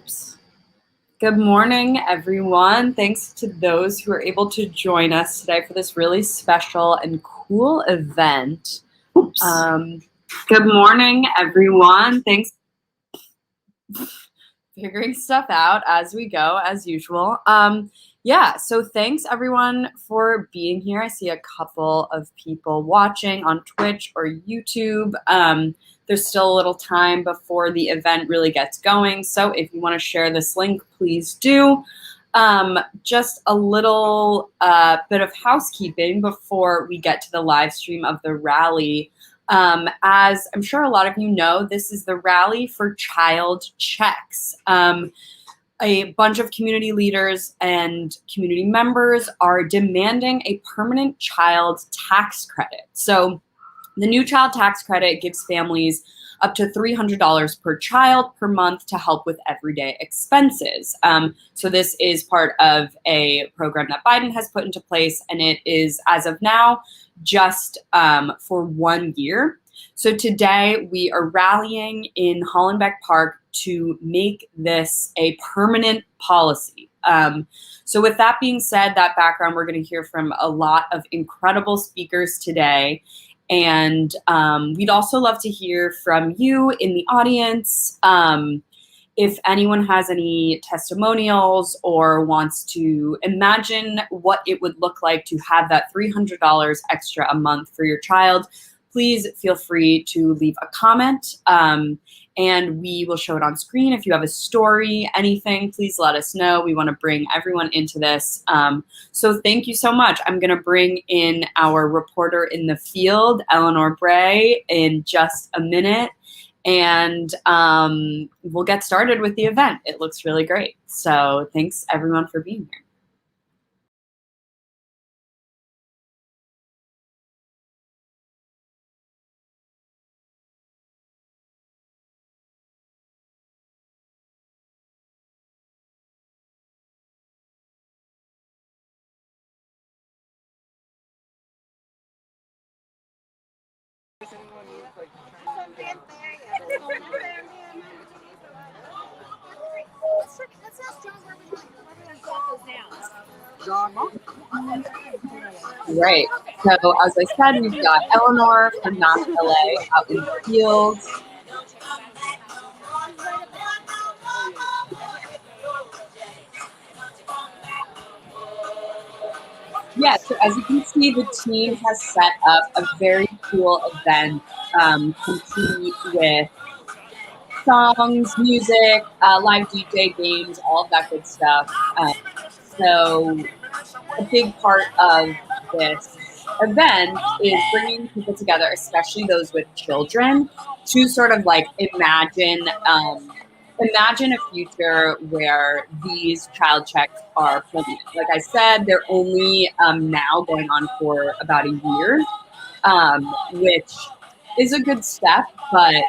Oops. Good morning, everyone. Thanks to those who are able to join us today for this really special and cool event. Oops. Good morning, everyone. Thanks. Figuring stuff out as we go, as usual. So thanks everyone for being here. I see a couple of people watching on Twitch or YouTube. There's still a little time before the event really gets going. So if you want to share this link, please do. Just a little bit of housekeeping before we get to the live stream of the rally. As I'm sure a lot of you know, this is the Rally for Child Checks. A bunch of community leaders and community members are demanding a permanent child tax credit. So the new child tax credit gives families up to $300 per child per month to help with everyday expenses. So this is part of a program that Biden has put into place, and it is, as of now, just for 1 year. So today we are rallying in Hollenbeck Park to make this a permanent policy. So with that being said, that background, we're going to hear from a lot of incredible speakers today. And we'd also love to hear from you in the audience. If anyone has any testimonials or wants to imagine what it would look like to have that $300 extra a month for your child, please feel free to leave a comment and we will show it on screen. If you have a story, anything, please let us know. We want to bring everyone into this. So thank you so much. I'm going to bring in our reporter in the field, Eleanor Bray, in just a minute. And we'll get started with the event. It looks really great. So thanks everyone for being here. Right. So as I said, we've got Eleanor from North LA out in the fields. Yeah, so as you can see, the team has set up a very cool event, complete with songs, music, live DJ games, all of that good stuff. So a big part of this event is bringing people together, especially those with children, to sort of like imagine a future where these child checks are permanent. Like I said, they're only now going on for about a year, which is a good step, but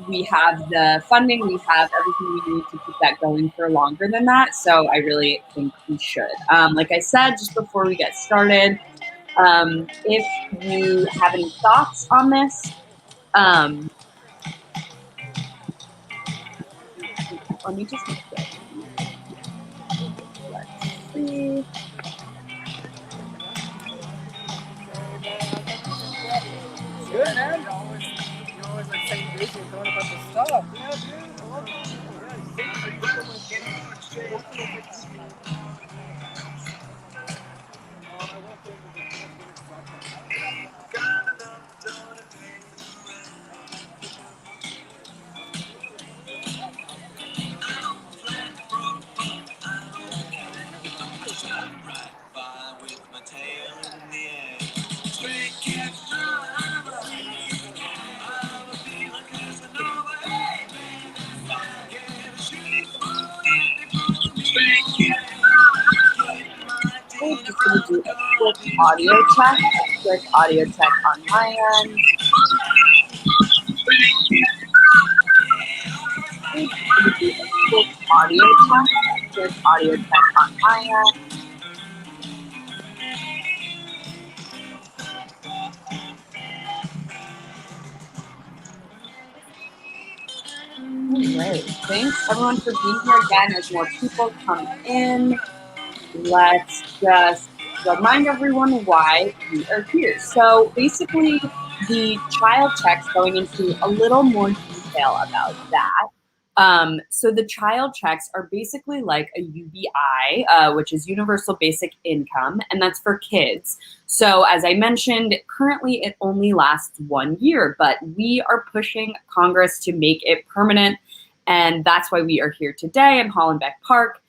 we have the funding, we have everything we need to keep that going for longer than that. So I really think we should. Like I said, just before we get started, if you have any thoughts on this, let me just make it. Let's see. Good, man. You're always like saying this and going about the stuff. Yeah, dude. I love We're just going to do a quick audio check. On my end. Quick audio check on my end. Great. Thanks everyone for being here again. As more people come in, let's just remind everyone why we are here. So basically, the child checks, going into a little more detail about that. So the child checks are basically like a UBI, which is Universal Basic Income, and that's for kids. So as I mentioned, currently it only lasts 1 year, but we are pushing Congress to make it permanent, and that's why we are here today in Hollenbeck Park.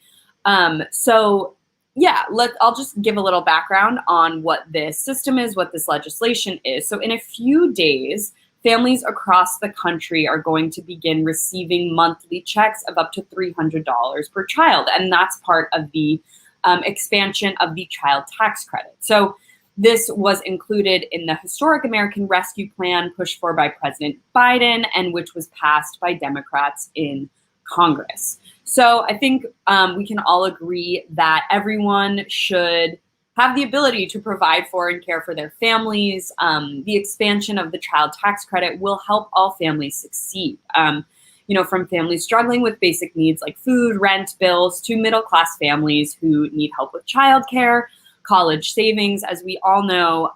So yeah, I'll just give a little background on what this system is, what this legislation is. So in a few days, families across the country are going to begin receiving monthly checks of up to $300 per child. And that's part of the expansion of the child tax credit. So this was included in the historic American Rescue Plan pushed for by President Biden and which was passed by Democrats in Congress. So I think we can all agree that everyone should have the ability to provide for and care for their families. The expansion of the child tax credit will help all families succeed. From families struggling with basic needs like food, rent, bills, to middle-class families who need help with childcare, college savings. As we all know,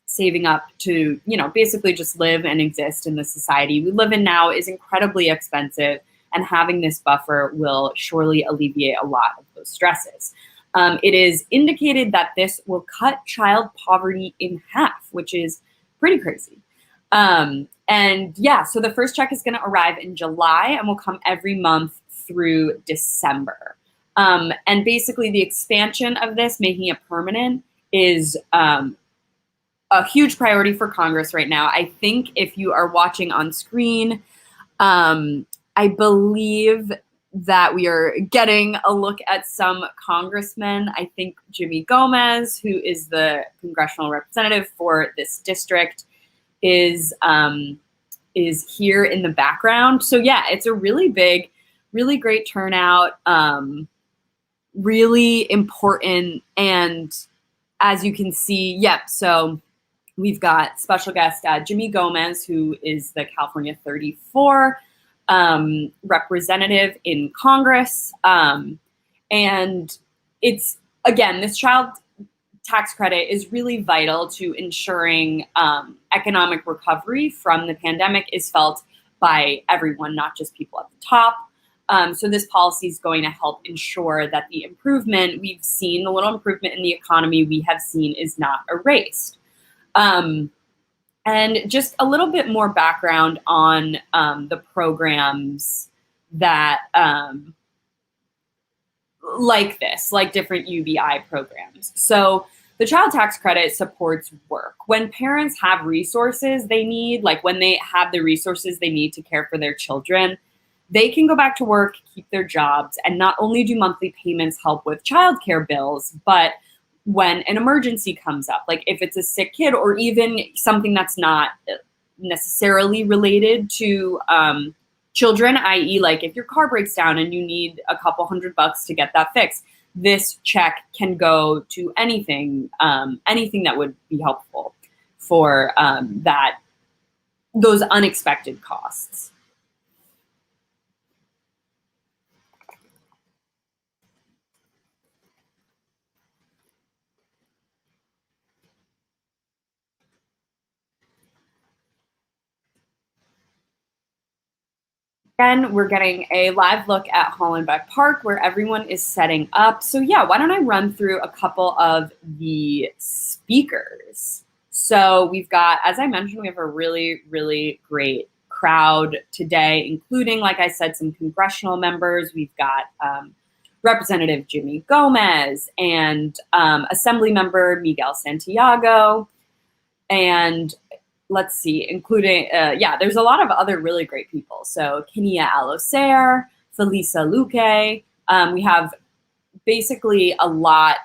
saving up to, basically just live and exist in the society we live in now is incredibly expensive, and having this buffer will surely alleviate a lot of those stresses. It is indicated that this will cut child poverty in half, which is pretty crazy. So the first check is going to arrive in July and will come every month through December. And basically the expansion of this, making it permanent, is a huge priority for Congress right now. I think if you are watching on screen, I believe that we are getting a look at some congressmen. I think Jimmy Gomez, who is the congressional representative for this district, is here in the background. So yeah, it's a really big, really great turnout, really important. And as you can see, so we've got special guest Jimmy Gomez, who is the California 34 representative in Congress. And it's, again, this child tax credit is really vital to ensuring economic recovery from the pandemic is felt by everyone, not just people at the top. So this policy is going to help ensure that the improvement we've seen, the little improvement in the economy we have seen, is not erased. And just a little bit more background on the programs that like this, like different UBI programs. So the child tax credit supports work. When parents have resources they need, like when they have the resources they need to care for their children, they can go back to work, keep their jobs, and not only do monthly payments help with childcare bills, but when an emergency comes up, like if it's a sick kid or even something that's not necessarily related to children, i.e. like if your car breaks down and you need a couple $100 to get that fixed, this check can go to anything that would be helpful for those unexpected costs. Again, we're getting a live look at Hollenbeck Park where everyone is setting up. So yeah, why don't I run through a couple of the speakers. So we've got, as I mentioned, we have a really, really great crowd today, including, like I said, some congressional members. We've got Representative Jimmy Gomez and Assembly Member Miguel Santiago, and let's see, including, there's a lot of other really great people. So Kenia Alosair, Felicia Lucas. We have basically a lot.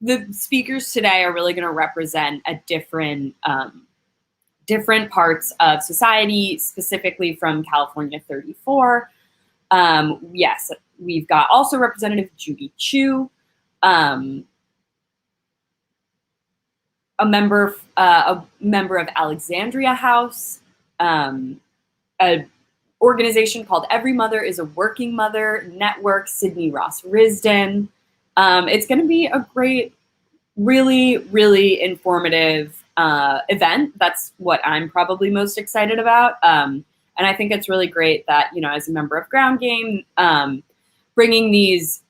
The speakers today are really going to represent a different parts of society, specifically from California 34. Yes, we've got also Representative Judy Chu, a member of Alexandria House, a organization called Every Mother is a Working Mother Network, Sydney Ross Risden. It's going to be a great, really, really informative event. That's what I'm probably most excited about. And I think it's really great that, as a member of Ground Game, bringing these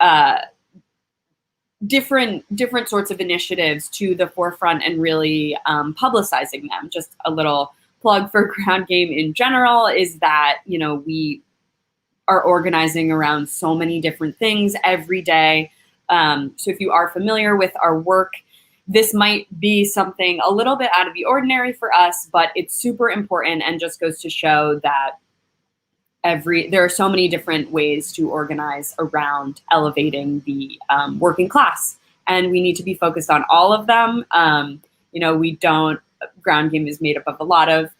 different sorts of initiatives to the forefront and really publicizing them. Just a little plug for Ground Game in general is that, we are organizing around so many different things every day. So if you are familiar with our work, this might be something a little bit out of the ordinary for us, but it's super important and just goes to show that there are so many different ways to organize around elevating the working class, and we need to be focused on all of them. Ground Game is made up of a lot of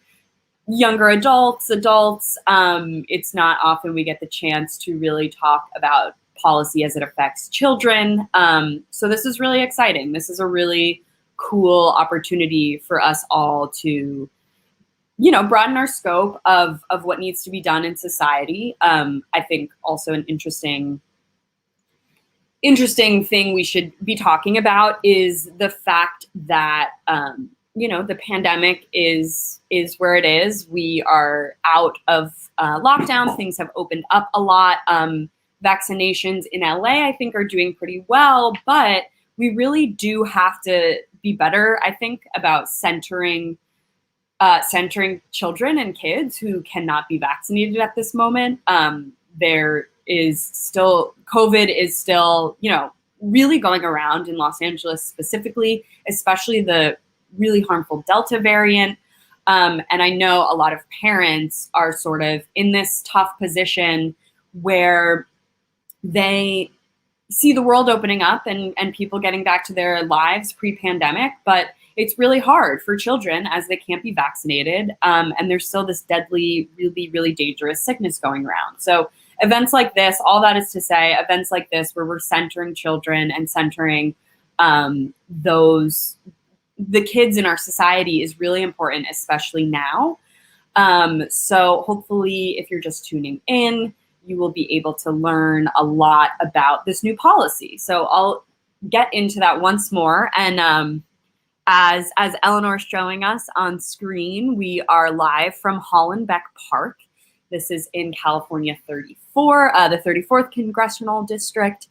younger adults. It's not often we get the chance to really talk about policy as it affects children. So this is really exciting. This is a really cool opportunity for us all to, broaden our scope of what needs to be done in society. I think also an interesting thing we should be talking about is the fact that, the pandemic is where it is. We are out of lockdowns. Things have opened up a lot. Vaccinations in LA, I think, are doing pretty well, but we really do have to be better, I think, about centering children and kids who cannot be vaccinated at this moment. COVID is still, really going around in Los Angeles specifically, especially the really harmful Delta variant. And I know a lot of parents are sort of in this tough position where they see the world opening up and people getting back to their lives pre-pandemic, but it's really hard for children as they can't be vaccinated. And there's still this deadly, really, really dangerous sickness going around. So events like this, all that is to say, events like this where we're centering children and centering the kids in our society is really important, especially now. So hopefully if you're just tuning in, you will be able to learn a lot about this new policy. So I'll get into that once more. And as Eleanor's showing us on screen, we are live from Hollenbeck Park. This is in California 34, the 34th Congressional District.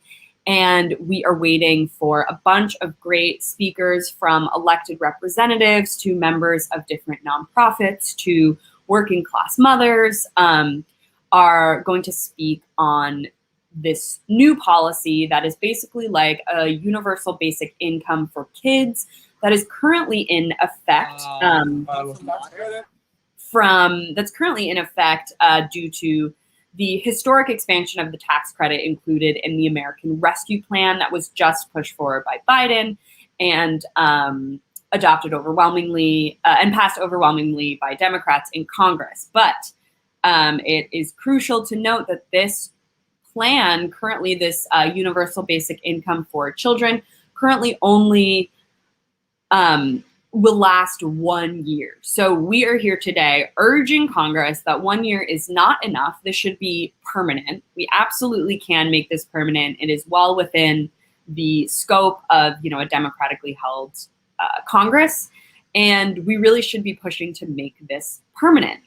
And we are waiting for a bunch of great speakers, from elected representatives to members of different nonprofits to working class mothers, are going to speak on this new policy that is basically like a universal basic income for kids that is currently in effect. Due to the historic expansion of the tax credit included in the American Rescue Plan that was just pushed forward by Biden and adopted overwhelmingly and passed overwhelmingly by Democrats in Congress. But it is crucial to note that this plan, currently this universal basic income for children, currently only will last 1 year. So we are here today urging Congress that 1 year is not enough. This should be permanent. We absolutely can make this permanent. It is well within the scope of, a democratically held Congress. And we really should be pushing to make this permanent.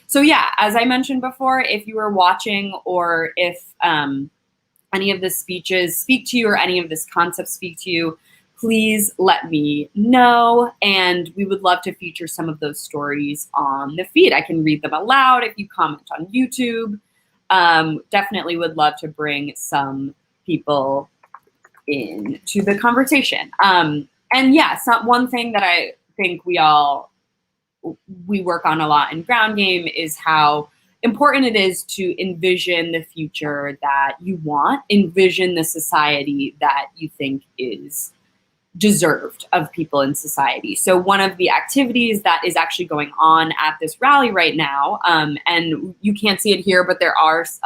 So yeah, as I mentioned before, if you are watching or if any of the speeches speak to you or any of this concept speak to you, please let me know. And we would love to feature some of those stories on the feed. I can read them aloud if you comment on YouTube. Definitely would love to bring some people into the conversation. And yeah, one thing that I think we work on a lot in Ground Game is how important it is to envision the future that you want, envision the society that you think is deserved of people in society. So one of the activities that is actually going on at this rally right now, and you can't see it here, but there's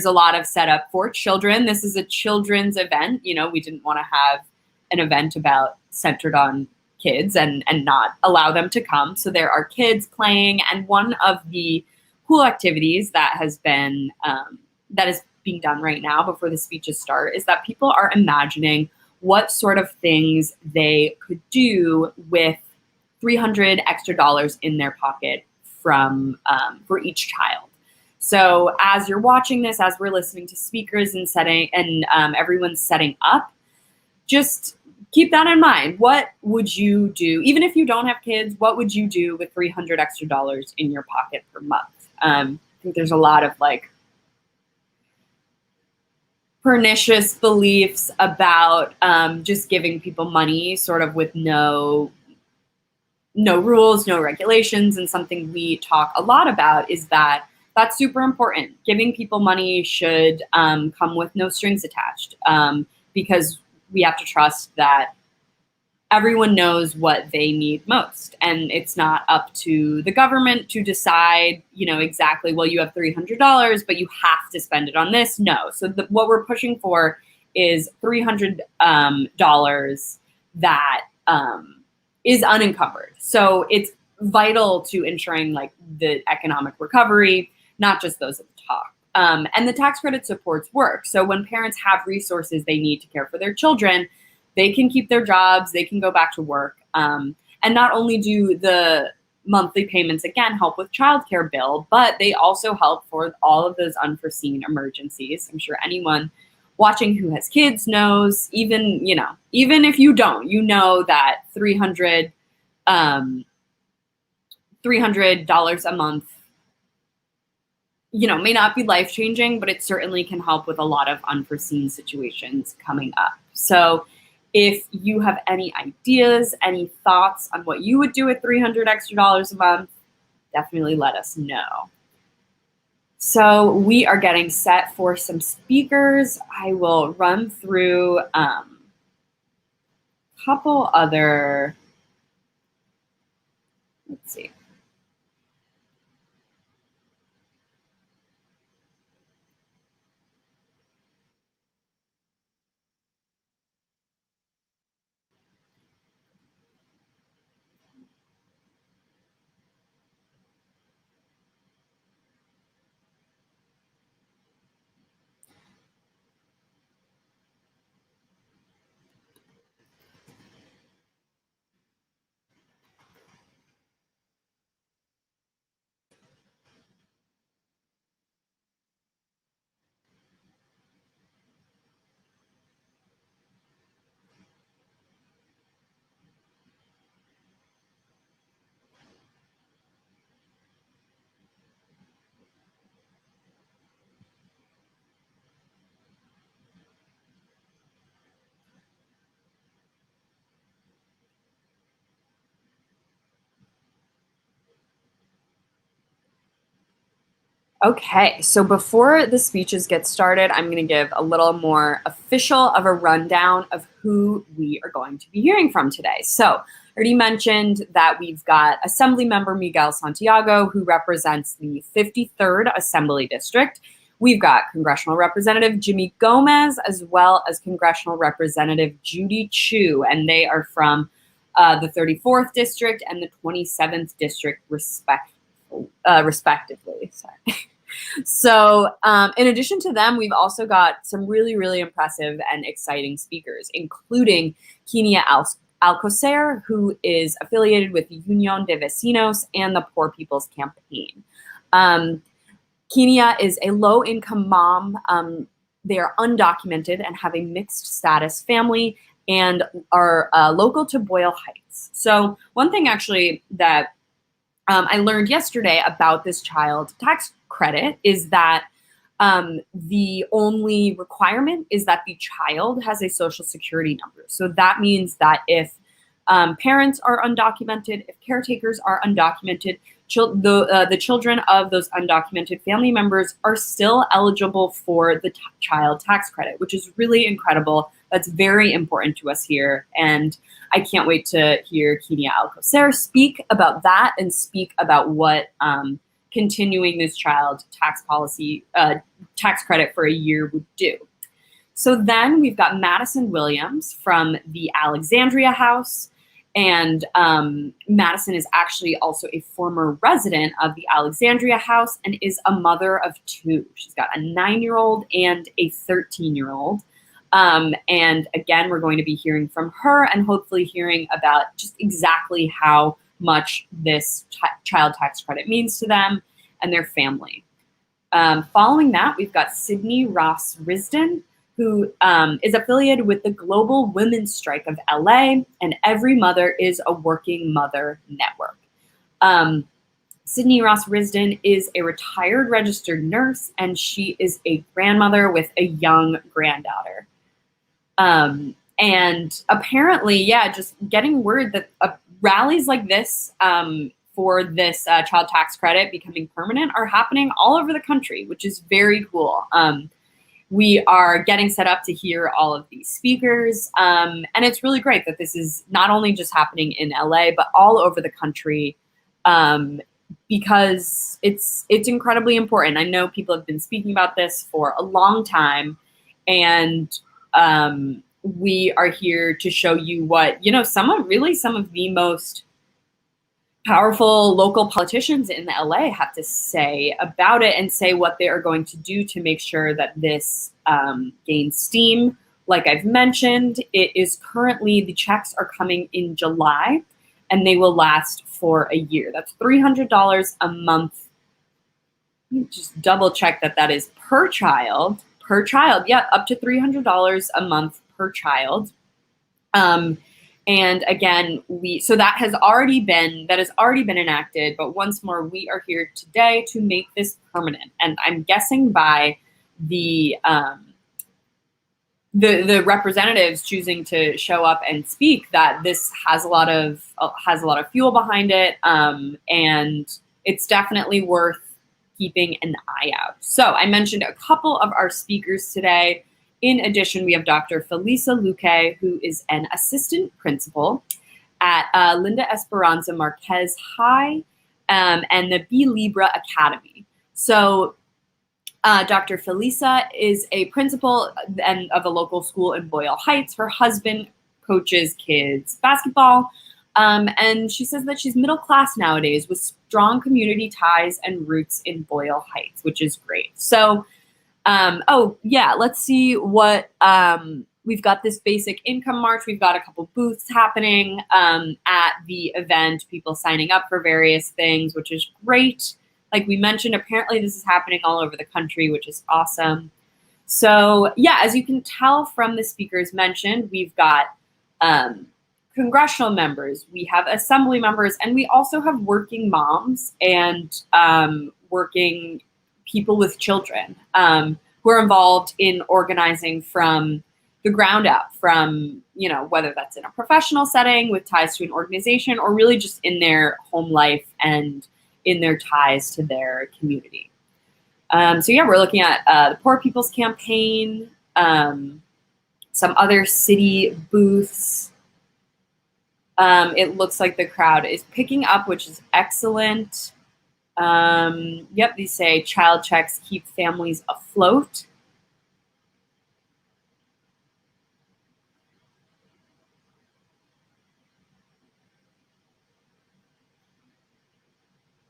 a lot of setup for children. This is a children's event. We didn't want to have an event centered on kids and not allow them to come. So there are kids playing, and one of the cool activities that has been that is being done right now before the speeches start is that people are imagining what sort of things they could do with $300 extra in their pocket from for each child. So as you're watching this, as we're listening to speakers and everyone's setting up, just keep that in mind. What would you do, even if you don't have kids, what would you do with $300 extra in your pocket per month? I think there's a lot of like pernicious beliefs about just giving people money sort of with no rules, no regulations. And something we talk a lot about is that that's super important. Giving people money should come with no strings attached, because we have to trust that everyone knows what they need most. And it's not up to the government to decide, exactly, well, you have $300, but you have to spend it on this. No. So what we're pushing for is $300 that is unencumbered. So it's vital to ensuring like the economic recovery, not just those at the top. And the tax credit supports work. So when parents have resources they need to care for their children, they can keep their jobs, they can go back to work. And not only do the monthly payments, again, help with childcare bill, but they also help for all of those unforeseen emergencies. I'm sure anyone watching who has kids knows, even if you don't, that $300 a month, may not be life-changing, but it certainly can help with a lot of unforeseen situations coming up. So if you have any ideas, any thoughts on what you would do with $300 extra a month, definitely let us know. So we are getting set for some speakers. I will run through a couple other, let's see. Okay, so before the speeches get started, I'm going to give a little more official of a rundown of who we are going to be hearing from today. So I already mentioned that we've got Assembly Member Miguel Santiago, who represents the 53rd Assembly District. We've got Congressional Representative Jimmy Gomez, as well as Congressional Representative Judy Chu, and they are from the 34th District and the 27th District, respectively. Sorry. So in addition to them, we've also got some really, really impressive and exciting speakers, including Kenia Alcocer, who is affiliated with the Unión de Vecinos and the Poor People's Campaign. Kenia is a low-income mom. They are undocumented and have a mixed status family and are local to Boyle Heights. So one thing actually that I learned yesterday about this child tax credit is that the only requirement is that the child has a social security number. So that means that if parents are undocumented, if caretakers are undocumented, the children of those undocumented family members are still eligible for the child tax credit, which is really incredible. That's very important to us here. And I can't wait to hear Kenia Alcocer speak about that and speak about what continuing this child tax credit for a year would do. So then we've got Madison Williams from the Alexandria House, And Madison is actually also a former resident of the Alexandria house and is a mother of two. She's got a 9-year-old and a 13-year-old. And again, we're going to be hearing from her and hopefully hearing about just exactly how much this child tax credit means to them and their family. Following that, we've got Sydney Ross Risden, who is affiliated with the Global Women's Strike of LA, and Every Mother is a Working Mother Network. Sydney Ross Risden is a retired registered nurse, and she is a grandmother with a young granddaughter. And apparently, yeah, just getting word that rallies like this for this child tax credit becoming permanent are happening all over the country, which is very cool. We are getting set up to hear all of these speakers, and it's really great that this is not only just happening in LA, but all over the country, because it's incredibly important. I know people have been speaking about this for a long time, and we are here to show you what, some of the most powerful local politicians in LA have to say about it and say what they are going to do to make sure that this gains steam. Like I've mentioned, the checks are coming in July and they will last for a year. That's $300 a month. Let me just double check that is per child. Yeah, up to $300 a month per child. And again, that has already been enacted, but once more, we are here today to make this permanent. And I'm guessing by the representatives choosing to show up and speak that this has a lot of fuel behind it, and it's definitely worth keeping an eye out. So I mentioned a couple of our speakers today. In addition, we have Dr. Felicia Lucas, who is an assistant principal at Linda Esperanza Marquez High and the B Libra Academy. So Dr. Felicia is a principal of a local school in Boyle Heights. Her husband coaches kids basketball, and she says that she's middle class nowadays with strong community ties and roots in Boyle Heights, which is great. So let's see what we've got. This basic income march. We've got a couple booths happening at the event, people signing up for various things, which is great. Like we mentioned, apparently this is happening all over the country, which is awesome. So yeah, as you can tell from the speakers mentioned, we've got congressional members, we have assembly members, and we also have working moms and working people with children who are involved in organizing from the ground up, from, whether that's in a professional setting with ties to an organization or really just in their home life and in their ties to their community. We're looking at the Poor People's Campaign, some other city booths. It looks like the crowd is picking up, which is excellent. These say child checks keep families afloat.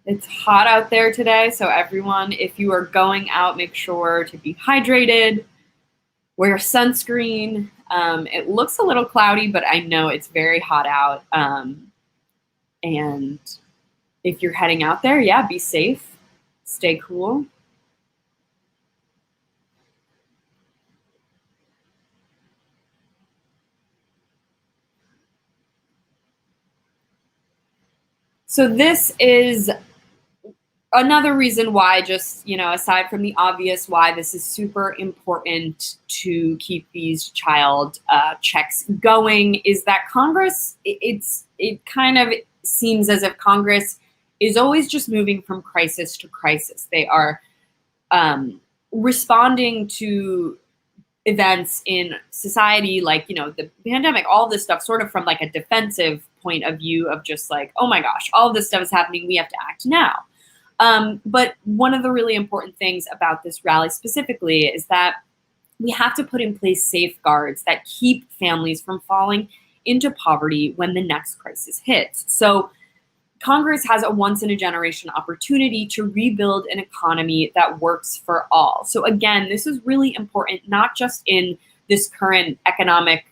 It's hot out there today, so everyone, if you are going out, make sure to be hydrated, wear sunscreen. It looks a little cloudy, but I know it's very hot out. And if you're heading out there, be safe, stay cool. So this is another reason why, just, aside from the obvious, why this is super important to keep these child checks going, is that Congress, it kind of seems as if Congress is always just moving from crisis to crisis. They are responding to events in society, like, the pandemic, all this stuff, sort of from like a defensive point of view of just like, oh my gosh, all of this stuff is happening, we have to act now. But one of the really important things about this rally specifically is that we have to put in place safeguards that keep families from falling into poverty when the next crisis hits. So Congress has a once-in-a-generation opportunity to rebuild an economy that works for all. So again, this is really important, not just in this current economic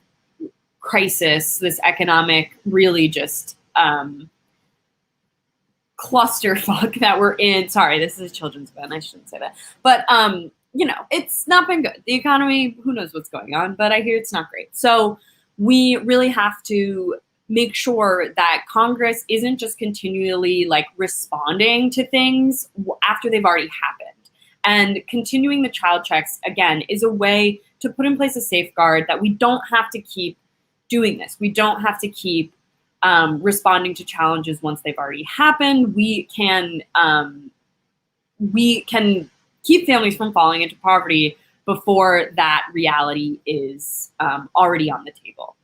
crisis, this economic really just clusterfuck that we're in. Sorry, this is a children's event. I shouldn't say that. But, it's not been good. The economy, who knows what's going on, but I hear it's not great. So we really have to make sure that Congress isn't just continually responding to things after they've already happened. And continuing the child checks, again, is a way to put in place a safeguard that we don't have to keep doing this. We don't have to keep responding to challenges once they've already happened. We can keep families from falling into poverty before that reality is already on the table.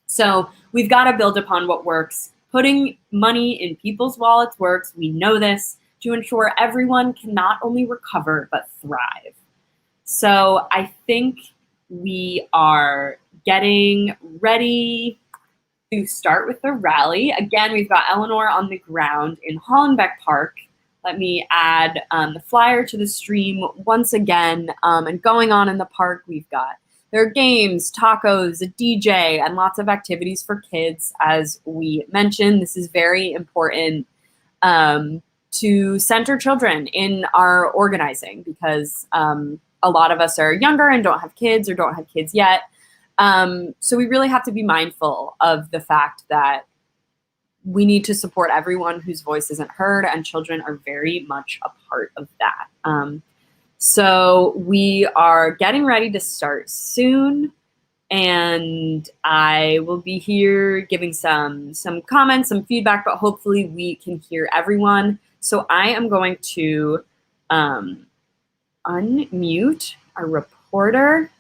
So we've got to build upon what works. Putting money in people's wallets works. We know this, to ensure everyone can not only recover, but thrive. So I think we are getting ready to start with the rally. Again, we've got Eleanor on the ground in Hollenbeck Park. Let me add the flyer to the stream once again. And going on in the park, there are games, tacos, a DJ, and lots of activities for kids. As we mentioned, this is very important to center children in our organizing, because a lot of us are younger and don't have kids or don't have kids yet. So we really have to be mindful of the fact that we need to support everyone whose voice isn't heard, and children are very much a part of that. So we are getting ready to start soon, and I will be here giving some comments, some feedback, but hopefully we can hear everyone. So I am going to unmute our reporter.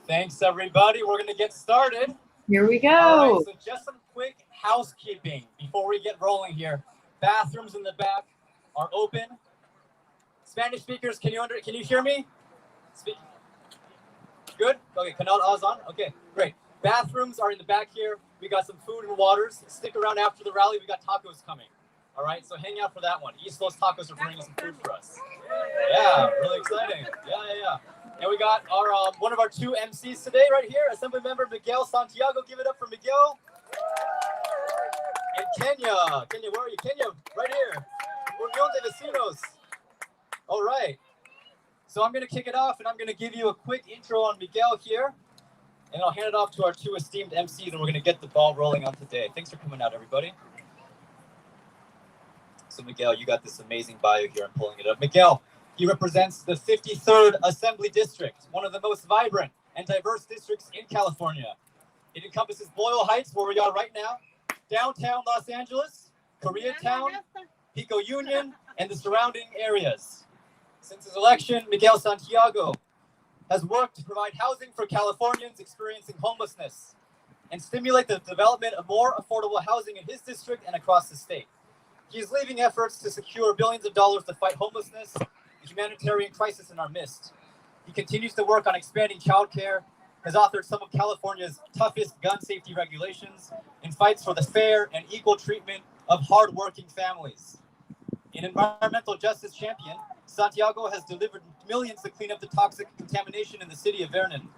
Thanks, everybody. We're going to get started. Here we go. All right, so just some quick housekeeping before we get rolling here. Bathrooms in the back are open. Spanish speakers, can you hear me? Speak. Good? Okay, Canal Azan? Okay, great. Bathrooms are in the back here. We got some food and waters. Stick around after the rally. We got tacos coming. All right, so hang out for that one. East Los Tacos are bringing some food for us. Yeah, really exciting. Yeah. And we got our one of our two MCs today right here, Assemblymember Miguel Santiago. Give it up for Miguel. And Kenya, where are you? Kenya, right here. Unión de Vecinos. All right. So I'm going to kick it off, and I'm going to give you a quick intro on Miguel here, and I'll hand it off to our two esteemed MCs, and we're going to get the ball rolling on today. Thanks for coming out, everybody. So Miguel, you got this amazing bio here. I'm pulling it up. Miguel, he represents the 53rd Assembly District, one of the most vibrant and diverse districts in California. It encompasses Boyle Heights, where we are right now, downtown Los Angeles, Koreatown, Pico Union, and the surrounding areas. Since his election, Miguel Santiago has worked to provide housing for Californians experiencing homelessness and stimulate the development of more affordable housing in his district and across the state. He is leading efforts to secure billions of dollars to fight homelessness, the humanitarian crisis in our midst. He continues to work on expanding childcare, has authored some of California's toughest gun safety regulations, and fights for the fair and equal treatment of hardworking families. An environmental justice champion, Santiago has delivered millions to clean up the toxic contamination in the city of Vernon.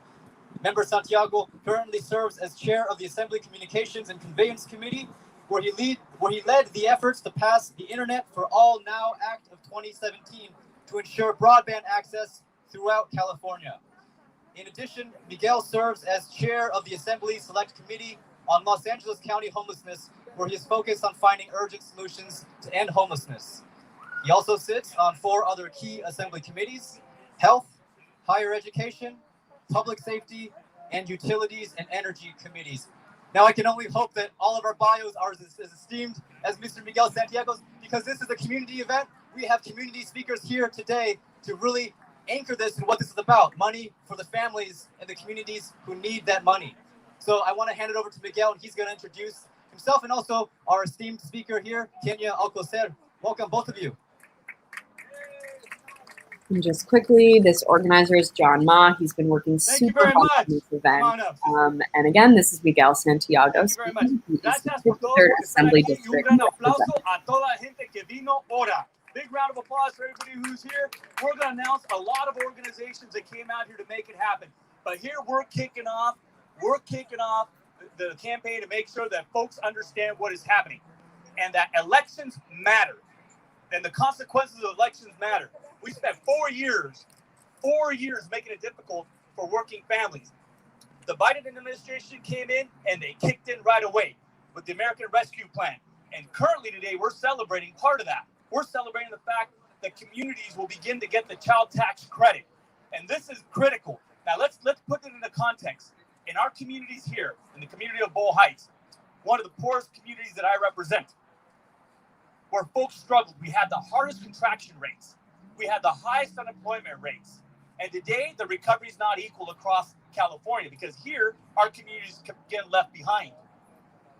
Member Santiago currently serves as chair of the Assembly Communications and Conveyance Committee, where he led the efforts to pass the Internet for All Now Act of 2017 to ensure broadband access throughout California. In addition, Miguel serves as chair of the Assembly Select Committee on Los Angeles County homelessness, where he is focused on finding urgent solutions to end homelessness. He also sits on 4 other key Assembly committees: health, higher education, public safety, and Utilities and Energy Committees. Now, I can only hope that all of our bios are as esteemed as Mr. Miguel Santiago's, because this is a community event. We have community speakers here today to really anchor this and what this is about, money for the families and the communities who need that money. So I want to hand it over to Miguel, and he's going to introduce himself and also our esteemed speaker here, Kenya Alcocer. Welcome, both of you. And just quickly, this organizer is John Ma. He's been working super hard on this event. And again, this is Miguel Santiago. Thank you very much. Gracias por todos por Assembly District. Un gran aplauso a toda la gente que vino ahora. Big round of applause for everybody who's here. We're going to announce a lot of organizations that came out here to make it happen. But here we're kicking off the campaign to make sure that folks understand what is happening and that elections matter and the consequences of elections matter. We spent 4 years making it difficult for working families. The Biden administration came in and they kicked in right away with the American Rescue Plan. And currently today, we're celebrating part of that. We're celebrating the fact that communities will begin to get the child tax credit. And this is critical. Now let's put it into context. In our communities here, in the community of Boyle Heights, one of the poorest communities that I represent, where folks struggled, we had the hardest contraction rates. We had the highest unemployment rates. And today, the recovery is not equal across California because here, our communities get left behind.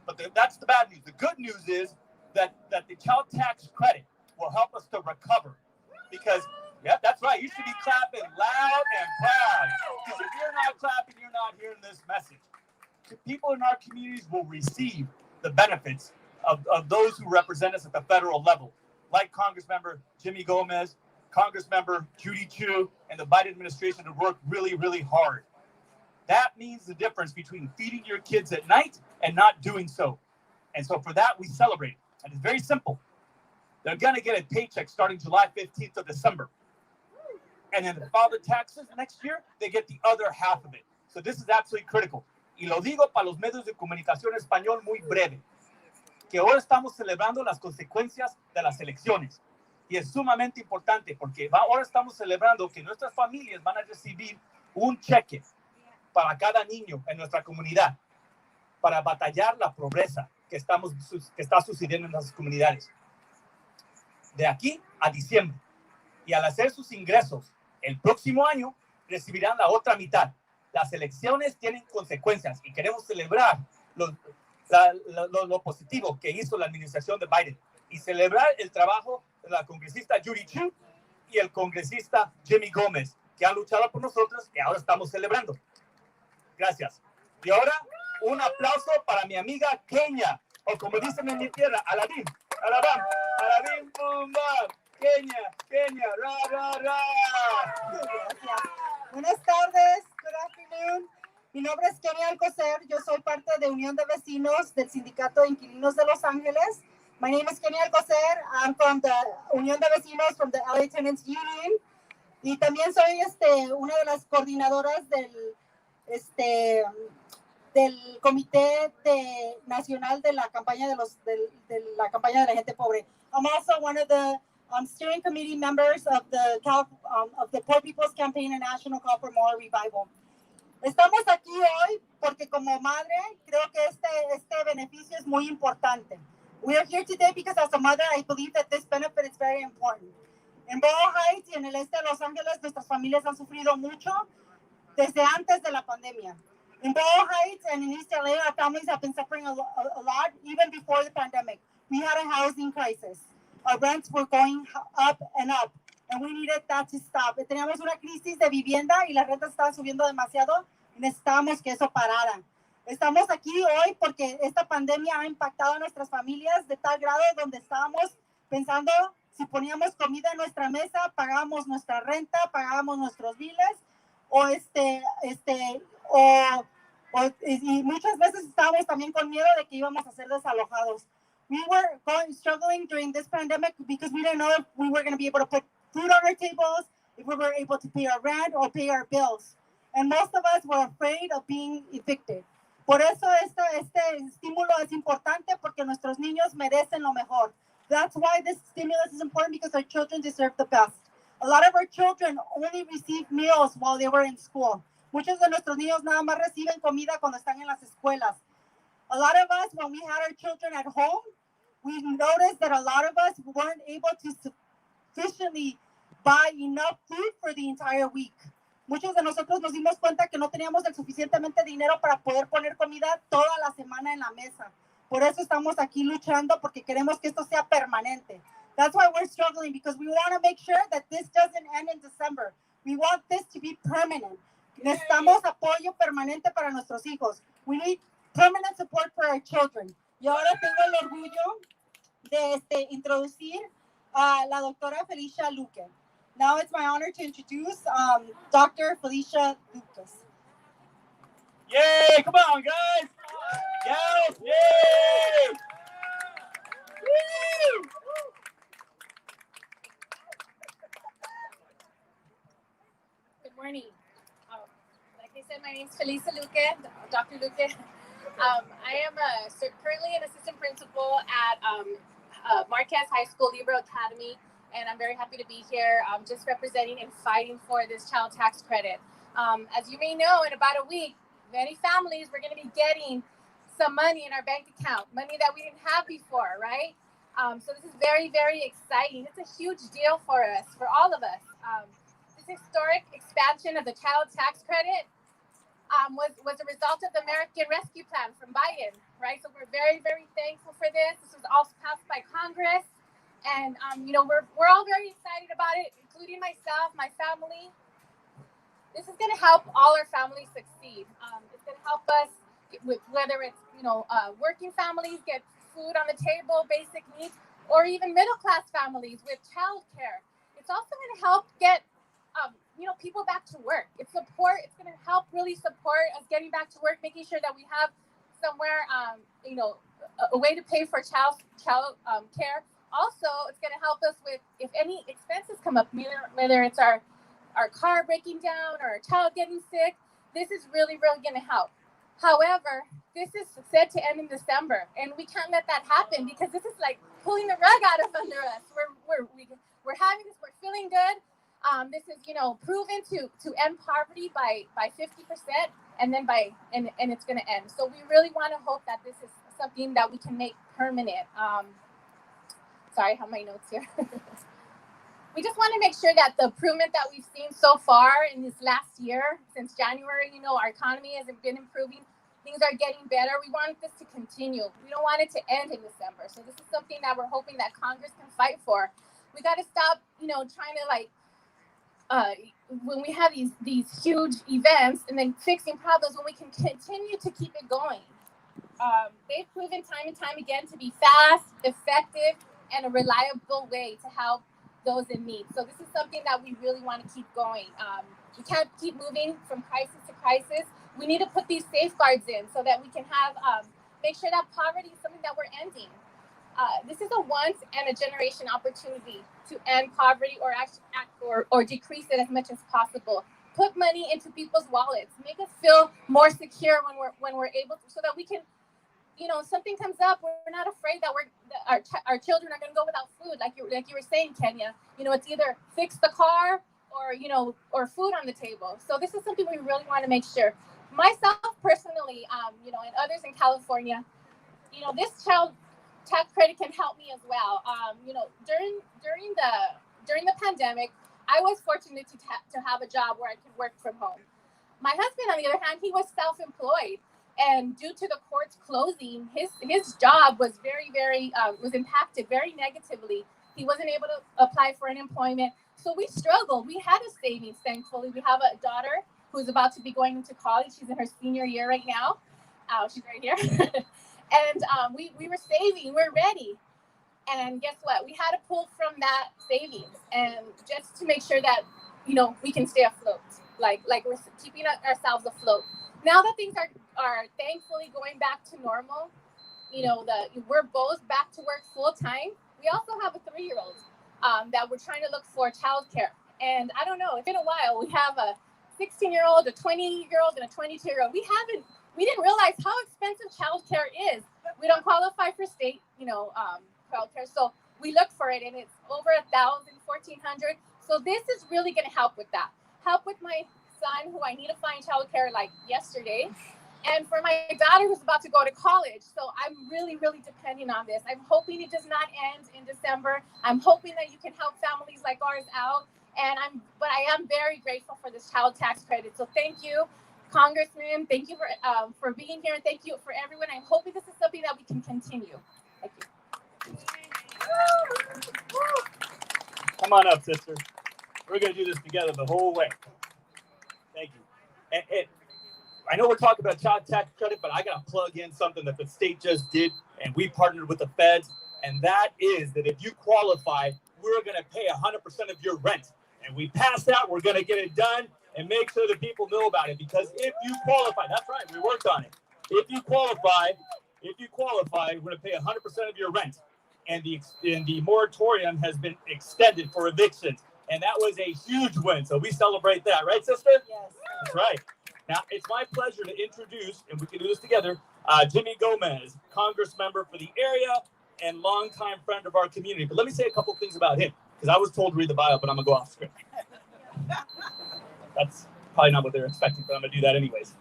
But that's the bad news. The good news is that the child tax credit will help us to recover. Because, yeah, that's right. You should be clapping loud and proud. Because if you're not clapping, you're not hearing this message. People in our communities will receive the benefits of those who represent us at the federal level, like Congressmember Jimmy Gomez, Congressmember Judy Chu, and the Biden administration have worked really, really hard. That means the difference between feeding your kids at night and not doing so. And so for that, we celebrate. And it's very simple. They're going to get a paycheck starting July 15th of December. And then to file the taxes next year, they get the other half of it. So this is absolutely critical. Y lo digo para los medios de comunicación en español muy breve, que ahora estamos celebrando las consecuencias de las elecciones. Y es sumamente importante porque ahora estamos celebrando que nuestras familias van a recibir un cheque para cada niño en nuestra comunidad para batallar la pobreza que está sucediendo en nuestras comunidades. De aquí a diciembre. Y al hacer sus ingresos el próximo año, recibirán la otra mitad. Las elecciones tienen consecuencias y queremos celebrar lo positivo que hizo la administración de Biden y celebrar el trabajo de la congresista Judy Chu y el congresista Jimmy Gomez, que han luchado por nosotros y ahora estamos celebrando. Gracias. Y ahora, un aplauso para mi amiga Kenya, o como dicen en mi tierra, Alabim, bum, bam, Kenya, ra. Gracias. Buenas tardes, good afternoon. Mi nombre es Kenya Alcocer, yo soy parte de Unión de Vecinos del Sindicato de Inquilinos de Los Ángeles. My name is Kenya Alcocer, I'm from the Unión de Vecinos from the LA Tenants Union. Y también soy una de las coordinadoras del Comité Nacional de la Campaña de la Campaña de la Gente Pobre. I'm also one of the steering committee members of the Poor People's Campaign and National Call for Moral Revival. Estamos aquí hoy porque como madre creo que este beneficio es muy importante. We are here today because as a mother I believe that this benefit is very important. En Boyle Heights y en el este de Los Ángeles nuestras familias han sufrido mucho desde antes de la pandemia. In Boyle Heights and in East LA, our families have been suffering a lot even before the pandemic. We had a housing crisis. Our rents were going up and up, and we needed that to stop. Teníamos una crisis de vivienda y las rentas estaban subiendo demasiado y necesitábamos que eso parara. Estamos aquí hoy porque esta pandemia ha impactado a nuestras familias de tal grado donde estábamos pensando si poníamos comida en nuestra mesa, pagábamos nuestra renta, pagábamos nuestros biles, y muchas veces estábamos también con miedo de que íbamos a ser desalojados. We were struggling during this pandemic because we didn't know if we were going to be able to put food on our tables, if we were able to pay our rent or pay our bills. And most of us were afraid of being evicted. Por eso este estímulo es importante porque nuestros niños merecen lo mejor. That's why this stimulus is important because our children deserve the best. A lot of our children only received meals while they were in school. Muchos de nuestros niños nada más reciben comida cuando están en las escuelas. A lot of us, when we had our children at home, we noticed that a lot of us weren't able to sufficiently buy enough food for the entire week. Muchos de nosotros nos dimos cuenta que no teníamos el suficientemente dinero para poder poner comida toda la semana en la mesa. Por eso estamos aquí luchando, porque queremos que esto sea permanente. That's why we're struggling, because we want to make sure that this doesn't end in December. We want this to be permanent. Necesitamos apoyo permanente para nuestros hijos. We need permanent support for our children. Y ahora tengo el orgullo de introducir a la doctora Felicia Lucas. Now it's my honor to introduce Dr. Felicia Lucas. Yay! Come on, guys! Yes! Yay! Woo! Good morning. Like I said, my name is Felicia Lucas, Dr. Lucas. I am currently an assistant principal at Marquez High School Libero Academy, and I'm very happy to be here just representing and fighting for this child tax credit. As you may know, in about a week, many families were going to be getting some money in our bank account, money that we didn't have before, right? So this is very, very exciting. It's a huge deal for us, for all of us. This historic expansion of the child tax credit was a result of the American Rescue Plan from Biden, right? So we're very, very thankful for this. This was all passed by Congress, and we're all very excited about it, including myself, my family. This is going to help all our families succeed. It's going to help us with whether it's working families get food on the table, basic needs, or even middle class families with childcare. It's also going to help get people back to work. It's going to help really support us getting back to work, making sure that we have somewhere, a way to pay for child care. Also, it's going to help us with if any expenses come up, whether it's our car breaking down or our child getting sick. This is really, really going to help. However, this is said to end in December, and we can't let that happen, because this is like pulling the rug out of under us. We're having this. We're feeling good. This is, proven to end poverty by 50%, and then and it's going to end. So we really want to hope that this is something that we can make permanent. Sorry, I have my notes here. We just want to make sure that the improvement that we've seen so far in this last year, since January, our economy has been improving. Things are getting better. We want this to continue. We don't want it to end in December. So this is something that we're hoping that Congress can fight for. We got to stop, trying to when we have these huge events and then fixing problems when we can continue to keep it going. They've proven time and time again to be fast, effective, and a reliable way to help those in need. So this is something that we really want to keep going. We can't keep moving from crisis to crisis. We need to put these safeguards in so that we can have make sure that poverty is something that we're ending. This is a once and a generation opportunity to end poverty or decrease it as much as possible. Put money into people's wallets. Make us feel more secure when we're able to, so that we can, something comes up, we're not afraid that our children are going to go without food, like you were saying, Kenya. It's either fix the car or food on the table. So this is something we really want to make sure. Myself personally, and others in California, this child tax credit can help me as well. During the pandemic, I was fortunate to have a job where I could work from home. My husband, on the other hand, he was self-employed, and due to the courts closing, his job was very, very was impacted very negatively. He wasn't able to apply for unemployment, so we struggled. We had a savings, thankfully. We have a daughter who's about to be going into college. She's in her senior year right now. She's right here. And we were saving. We're ready. And guess what? We had to pull from that savings, and just to make sure that we can stay afloat, like we're keeping ourselves afloat. Now that things are thankfully going back to normal, we're both back to work full time. We also have a 3-year-old that we're trying to look for childcare. And I don't know, it's been a while. We have a 16-year-old, a 20-year-old, and a 22-year-old. We didn't realize how expensive childcare is. We don't qualify for state, childcare. So we look for it, and it's over $1,000, $1,400. So this is really going to help with that. Help with my son who I need to find childcare like yesterday, and for my daughter who's about to go to college. So I'm really, really depending on this. I'm hoping it does not end in December. I'm hoping that you can help families like ours out. But I am very grateful for this child tax credit. So thank you, Congressman. Thank you for being here. And thank you for everyone. I'm hoping this is something that we can continue. Thank you. Come on up, sister. We're going to do this together the whole way. Thank you. And I know we're talking about child tax credit, but I got to plug in something that the state just did, and we partnered with the feds, and that is that if you qualify, we're going to pay 100% of your rent. And we passed that. We're going to get it done and make sure that people know about it, because if you qualify, that's right, we worked on it. If you qualify, we're going to pay 100% of your rent. And the moratorium has been extended for evictions. And that was a huge win. So we celebrate that. Right, sister? Yes. That's right. Now, it's my pleasure to introduce, and we can do this together, Jimmy Gomez, Congress member for the area and longtime friend of our community. But let me say a couple things about him, because I was told to read the bio, but I'm going to go off script. That's probably not what they're expecting, but I'm going to do that anyways.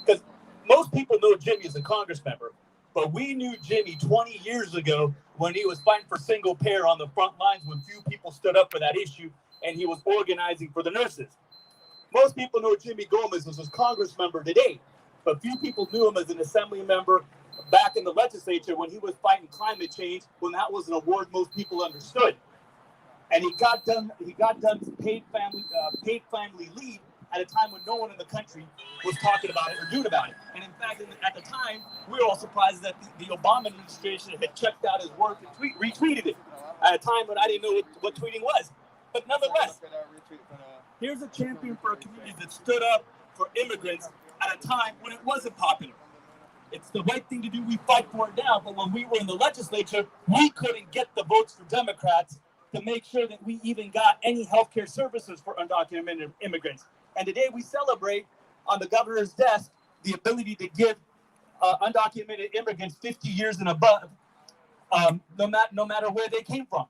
Because most people know Jimmy as a Congress member, but we knew Jimmy 20 years ago when he was fighting for single payer on the front lines when few people stood up for that issue, and he was organizing for the nurses. Most people know Jimmy Gomez as a Congress member today, but few people knew him as an assembly member back in the legislature when he was fighting climate change, when that was an award most people understood. And he got done paid family leave at a time when no one in the country was talking about it or doing about it. And in fact, at the time, we were all surprised that the Obama administration had checked out his work and retweeted it at a time when I didn't know what tweeting was. But nonetheless, here's a champion for a community that stood up for immigrants at a time when it wasn't popular. It's the right thing to do. We fight for it now. But when we were in the legislature, we couldn't get the votes for Democrats to make sure that we even got any healthcare services for undocumented immigrants. And today we celebrate on the governor's desk the ability to give undocumented immigrants 50 years and above, no matter where they came from.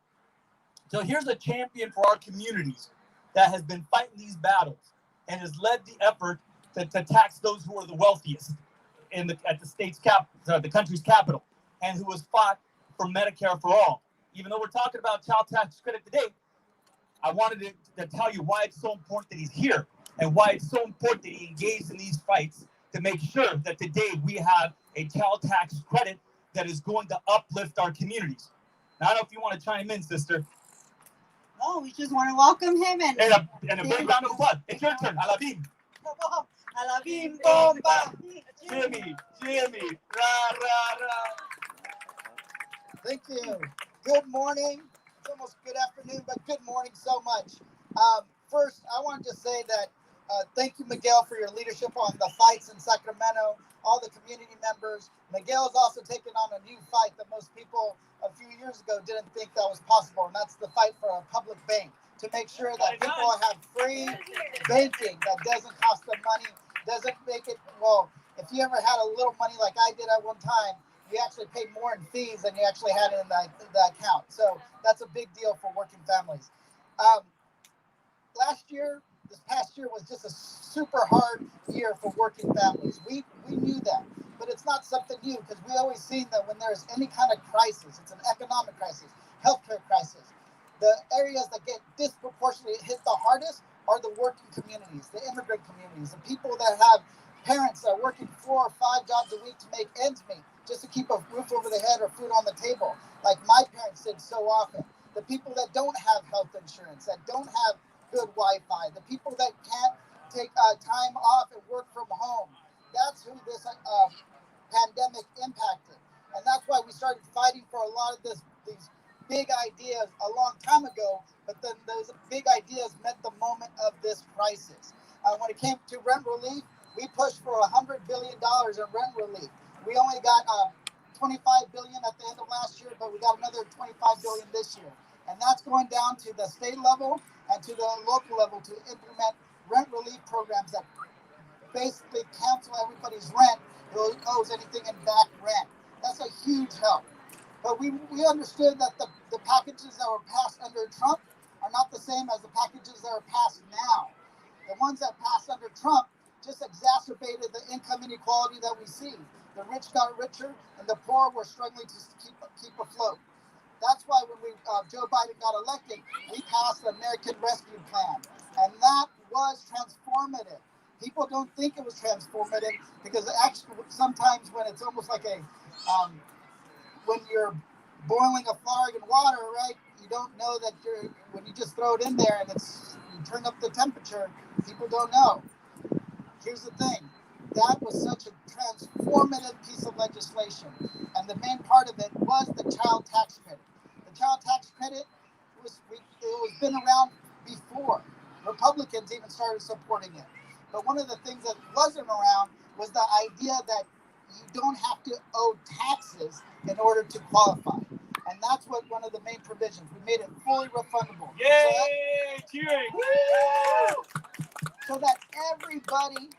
So here's a champion for our communities that has been fighting these battles and has led the effort to tax those who are the wealthiest at the state's the country's capital, and who has fought for Medicare for all. Even though we're talking about child tax credit today, I wanted to tell you why it's so important that he's here and why it's so important that he engaged in these fights to make sure that today we have a child tax credit that is going to uplift our communities. Now, I don't know if you want to chime in, sister. No, we just want to welcome him and a big round of applause. It's your turn. Alabim. Alabim bomba. Jimmy. Ra, ra, ra. Thank you. Good morning. It's almost good afternoon, but good morning so much. First, I wanted to say that thank you, Miguel, for your leadership on the fights in Sacramento, all the community members. Miguel has also taken on a new fight that most people a few years ago didn't think that was possible, and that's the fight for a public bank, to make sure that people have free banking that doesn't cost them money, doesn't make it, well, if you ever had a little money like I did at one time, you actually paid more in fees than you actually had in the account. So that's a big deal for working families. This past year was just a super hard year for working families. We knew that, but it's not something new, because we always seen that when there's any kind of crisis, it's an economic crisis, healthcare crisis, the areas that get disproportionately hit the hardest are the working communities, the immigrant communities, the people that have parents that are working 4 or 5 jobs a week to make ends meet, just to keep a roof over the head or food on the table, like my parents did so often. The people that don't have health insurance, that don't have good Wi-Fi, the people that can't take time off and work from home. That's who this pandemic impacted. And that's why we started fighting for a lot of these big ideas a long time ago, but then those big ideas met the moment of this crisis. When it came to rent relief, we pushed for $100 billion in rent relief. We only got $25 billion at the end of last year, but we got another $25 billion this year. And that's going down to the state level and to the local level to implement rent relief programs that basically cancel everybody's rent who owes anything in back rent. That's a huge help. But we understood that the packages that were passed under Trump are not the same as the packages that are passed now. The ones that passed under Trump just exacerbated the income inequality that we see. The rich got richer, and the poor were struggling to keep afloat. That's why when Joe Biden got elected, we passed the American Rescue Plan, and that was transformative. People don't think it was transformative because actually sometimes when it's almost like when you're boiling a flour in water, right? You don't know that when you just throw it in there and you turn up the temperature, people don't know. Here's the thing. That was such a transformative piece of legislation. And the main part of it was the child tax credit. The child tax credit was been around before. Republicans even started supporting it. But one of the things that wasn't around was the idea that you don't have to owe taxes in order to qualify. And that's what one of the main provisions. We made it fully refundable. Yay! Cheering! So that everybody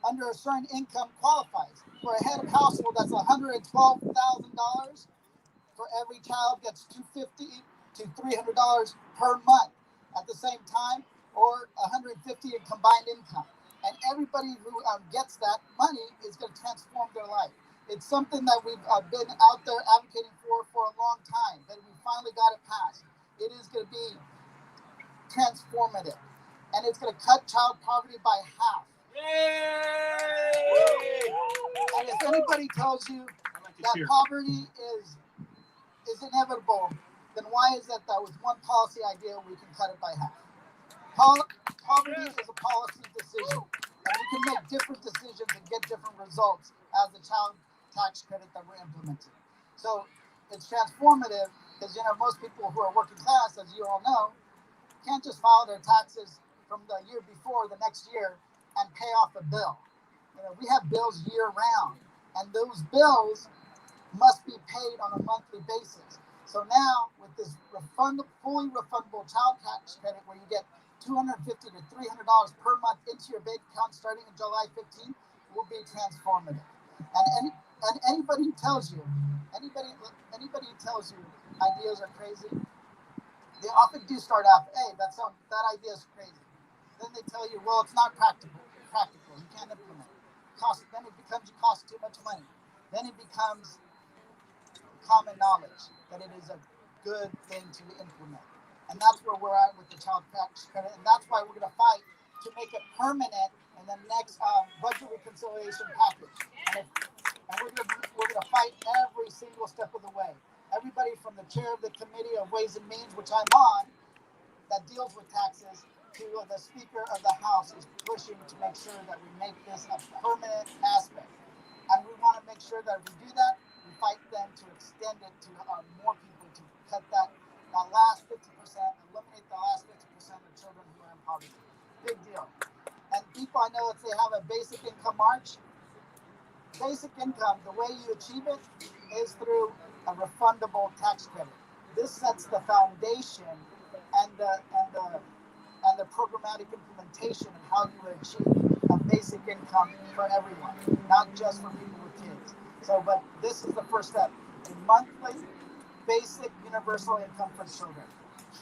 under a certain income qualifies. For a head of household, that's $112,000. For every child, gets $250 to $300 per month at the same time, or $150 in combined income. And everybody who gets that money is going to transform their life. It's something that we've been out there advocating for a long time, but we finally got it passed. It is going to be transformative, and it's going to cut child poverty by half. Yay! And if anybody tells you that poverty is inevitable, then why is it that with one policy idea we can cut it by half? Poverty is a policy decision, and we can make different decisions and get different results as the child tax credit that we're implementing. So it's transformative because most people who are working class, as you all know, can't just file their taxes from the year before the next year and pay off a bill. We have bills year round, and those bills must be paid on a monthly basis. So now with this fully refundable child tax credit where you get $250 to $300 per month into your bank account starting in July 15th will be transformative. And anybody who tells you ideas are crazy, they often do start off, hey, that idea is crazy. Then they tell you, well, it's not practical. You can't implement it. Then it costs too much money. Then it becomes common knowledge that it is a good thing to implement. And that's where we're at with the child tax credit. And that's why we're going to fight to make it permanent in the next budget reconciliation package. And we're going to fight every single step of the way. Everybody from the chair of the Committee of Ways and Means, which I'm on, that deals with taxes, to the Speaker of the House is pushing to make sure that we make this a permanent aspect. And we want to make sure that if we do that, we fight them to extend it to more people, to cut that last 50%, eliminate the last 50% of children who are in poverty. Big deal. And people, I know if they have a basic income march, basic income, the way you achieve it is through a refundable tax credit. This sets the foundation and the programmatic implementation of how you would achieve a basic income for everyone, not just for people with kids. But this is the first step. A monthly basic universal income for children.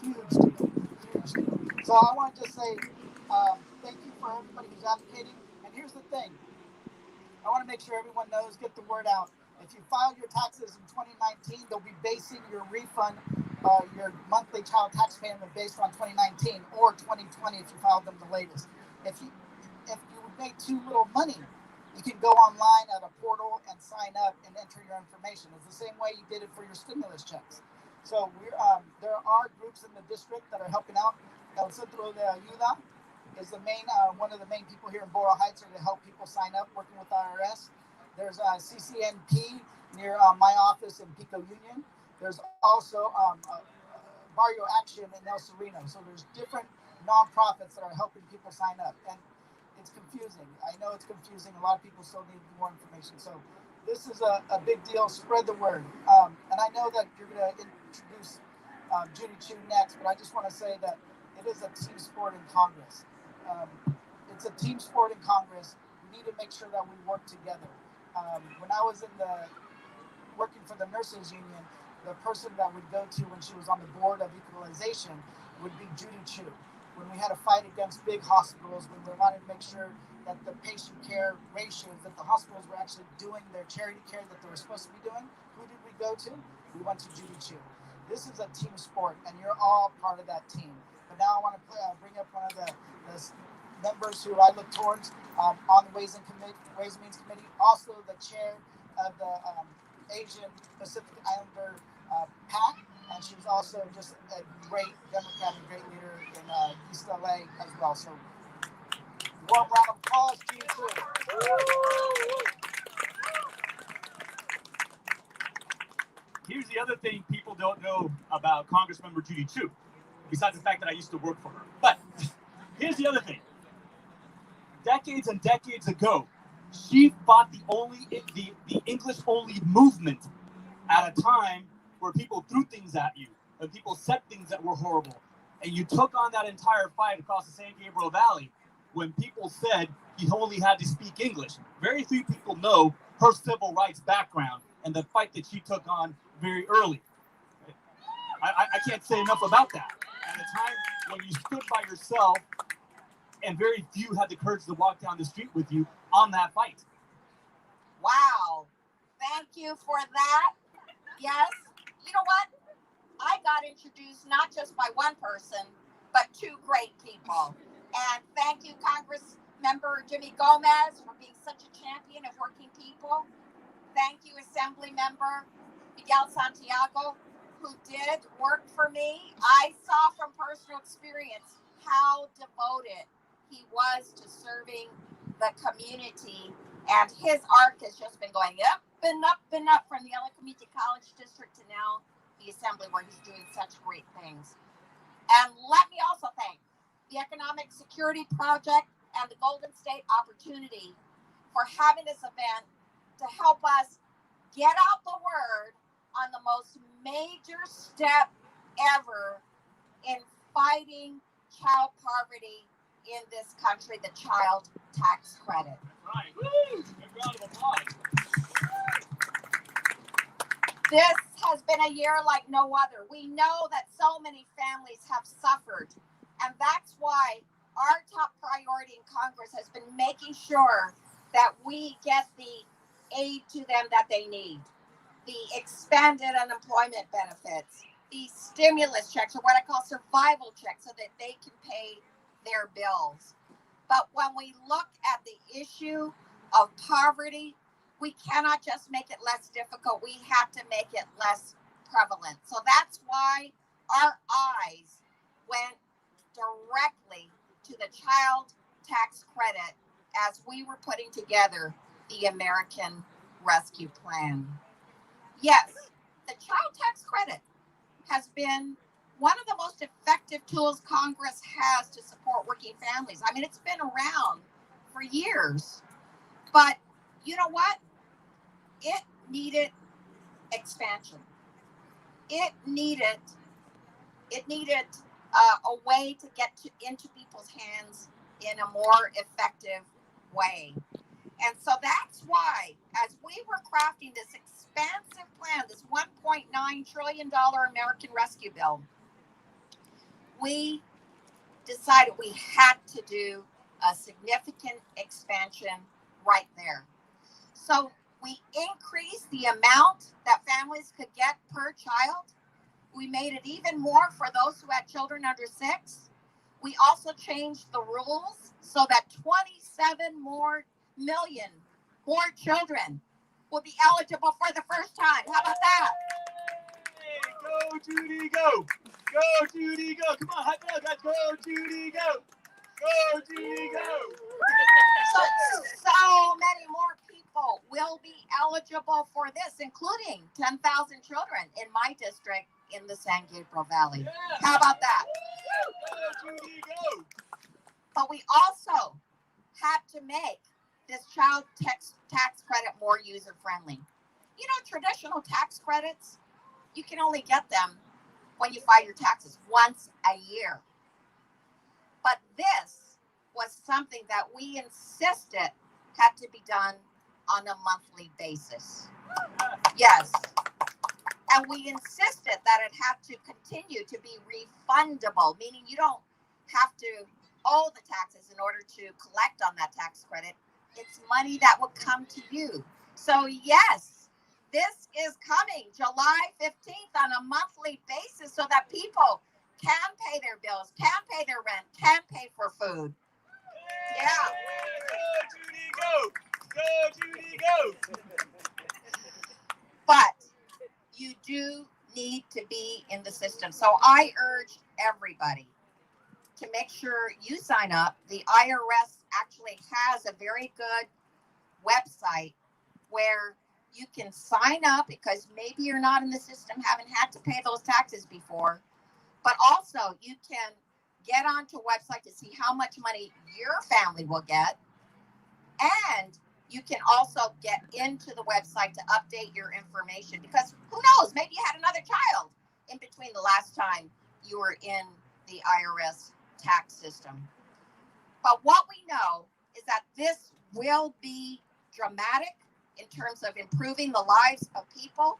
Huge deal. So I want to just say thank you for everybody who's advocating. And here's the thing. I want to make sure everyone knows, get the word out. If you filed your taxes in 2019, they'll be basing your refund, your monthly child tax payment based on 2019 or 2020 if you filed them the latest. If you make too little money, you can go online at a portal and sign up and enter your information. It's the same way you did it for your stimulus checks. So there are groups in the district that are helping out. El Centro de Ayuda is the main one of the main people here in Boyle Heights are to help people sign up working with IRS. There's CCNP near my office in Pico Union. There's also Barrio Action in El Sereno. So there's different nonprofits that are helping people sign up. And it's confusing. I know it's confusing. A lot of people still need more information. So this is a big deal. Spread the word. And I know that you're going to introduce Judy Chu next, but I just want to say that it is a team sport in Congress. It's a team sport in Congress. We need to make sure that we work together. When I was working for the nurses union, the person that would go to when she was on the board of equalization would be Judy Chu. when we had to fight against big hospitals, when we wanted to make sure that the patient care ratios, that the hospitals were actually doing their charity care that they were supposed to be doing, who did we go to? We went to Judy Chu. This is a team sport, and you're all part of that team. But now I want to bring up one of the members who I look towards on the Ways and Means Committee, also the chair of the Asian Pacific Islander PAC, and she's also just a great Democrat and great leader in East LA as well. So, warm round of applause to you too. Here's the other thing people don't know about Congressmember Judy Chu, besides the fact that I used to work for her. But here's the other thing. Decades and decades ago, she fought the English-only movement at a time where people threw things at you and people said things that were horrible. And you took on that entire fight across the San Gabriel Valley when people said you only had to speak English. Very few people know her civil rights background and the fight that she took on very early. I can't say enough about that. At a time when you stood by yourself and very few had the courage to walk down the street with you on that fight. Wow. Thank you for that. Yes. You know what? I got introduced not just by one person, but two great people. And thank you, Congressmember Jimmy Gomez, for being such a champion of working people. Thank you, Assembly Member Miguel Santiago, who did work for me. I saw from personal experience how devoted he was to serving the community, and his arc has just been going up and up and up from the LA Community College District to now the Assembly, where he's doing such great things. And let me also thank the Economic Security Project and the Golden State Opportunity for having this event to help us get out the word on the most major step ever in fighting child poverty in this country, the child tax credit. Right. Woo! Good round of applause. This has been a year like no other. We know that so many families have suffered, and that's why our top priority in Congress has been making sure that we get the aid to them that they need, the expanded unemployment benefits, the stimulus checks, or what I call survival checks, so that they can pay their bills. But when we look at the issue of poverty, we cannot just make it less difficult. We have to make it less prevalent. So that's why our eyes went directly to the child tax credit as we were putting together the American Rescue Plan. Yes, the child tax credit has been one of the most effective tools Congress has to support working families. I mean, it's been around for years, but you know what? It needed expansion. It needed a way to get into people's hands in a more effective way. And so that's why, as we were crafting this expansive plan, this $1.9 trillion American Rescue Bill, we decided we had to do a significant expansion right there. So we increased the amount that families could get per child. We made it even more for those who had children under 6. We also changed the rules so that 27 million more children will be eligible for the first time. How about that? Hey, go Judy, go! Go Judy, go! Come on, high five, guys! Go Judy, go! Go Judy, go! So many more people will be eligible for this, including 10,000 children in my district in the San Gabriel Valley. Yeah. How about that? Go Judy, go! But we also had to make this child tax credit more user-friendly. You know, traditional tax credits, you can only get them when you file your taxes once a year. But this was something that we insisted had to be done on a monthly basis. Yes. And we insisted that it had to continue to be refundable, meaning you don't have to owe the taxes in order to collect on that tax credit. It's money that will come to you. So yes, this is coming July 15th on a monthly basis so that people can pay their bills, can pay their rent, can pay for food. Yeah. Go, Judy, go! Go, Judy, go! But you do need to be in the system. So I urge everybody to make sure you sign up. The IRS actually has a very good website where you can sign up because maybe you're not in the system, haven't had to pay those taxes before, but also you can get onto a website to see how much money your family will get. And you can also get into the website to update your information because who knows, maybe you had another child in between the last time you were in the IRS tax system. But what we know is that this will be dramatic in terms of improving the lives of people,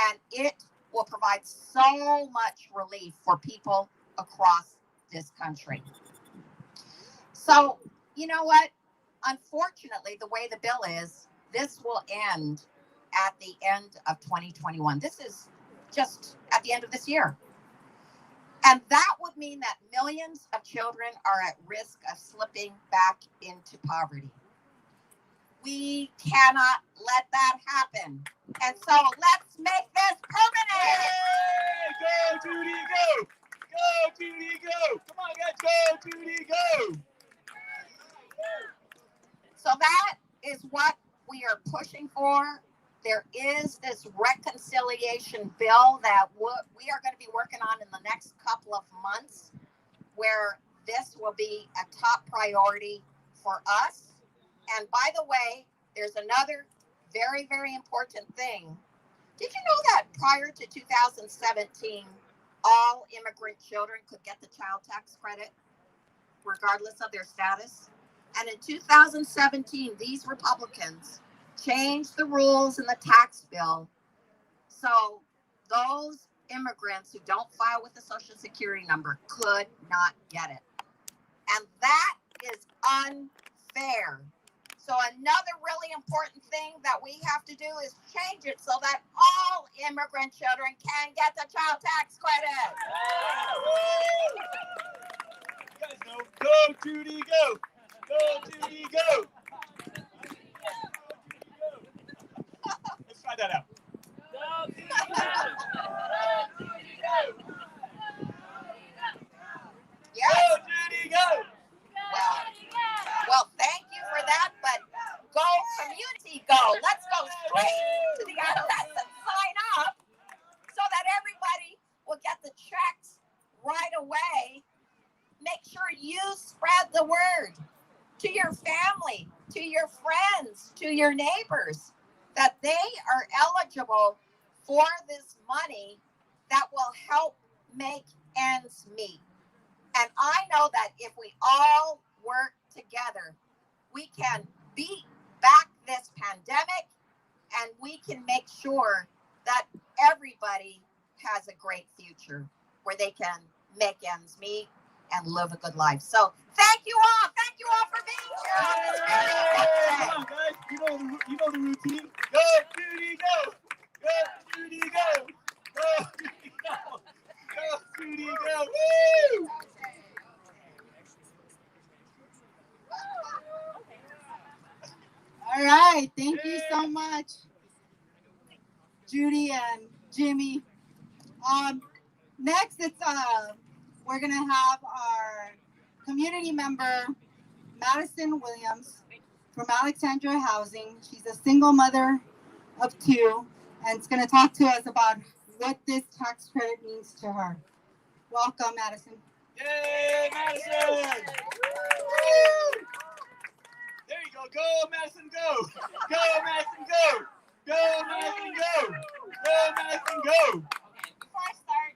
and it will provide so much relief for people across this country. So, you know what? Unfortunately, the way the bill is, this will end at the end of 2021. This is just at the end of this year. And that would mean that millions of children are at risk of slipping back into poverty. We cannot let that happen. And so let's make this permanent. Hey, go, Judy, go! Go, Judy, go! Come on, guys, go, Judy, go! So that is what we are pushing for. There is this reconciliation bill that we are going to be working on in the next couple of months, where this will be a top priority for us. And by the way, there's another very, very important thing. Did you know that prior to 2017, all immigrant children could get the child tax credit, regardless of their status? And in 2017, these Republicans changed the rules in the tax bill so those immigrants who don't file with the Social Security number could not get it. And that is unfair. So another really important thing that we have to do is change it so that all immigrant children can get the child tax credit. You guys know, go, Judy, go! Go, Judy, go! Let's try that out. Go, Judy, go! Go, Judy, go! Yes. Go, Judy, go! Well, thank you for that, but go community, go. Let's go straight to the IRS and sign up so that everybody will get the checks right away. Make sure you spread the word to your family, to your friends, to your neighbors, that they are eligible for this money that will help make ends meet. And I know that if we all work together, we can beat back this pandemic and we can make sure that everybody has a great future where they can make ends meet and live a good life. So thank you all. Thank you all for being here on this very Come on, guys. You know the routine. Go, Judy, go! Go, Judy, go! Go, Judy, go! Go, Judy, go! Woo! All right, thank you so much, Judy and Jimmy. Next, we're gonna have our community member Madison Williams from Alexandria Housing. She's a single mother of two, and is gonna talk to us about what this tax credit means to her. Welcome, Madison. Yay, Madison! Woo! There you go. Go, Madison, go! Go, Madison, go! Go, Madison, go! Go, Madison, go! Okay, before I start,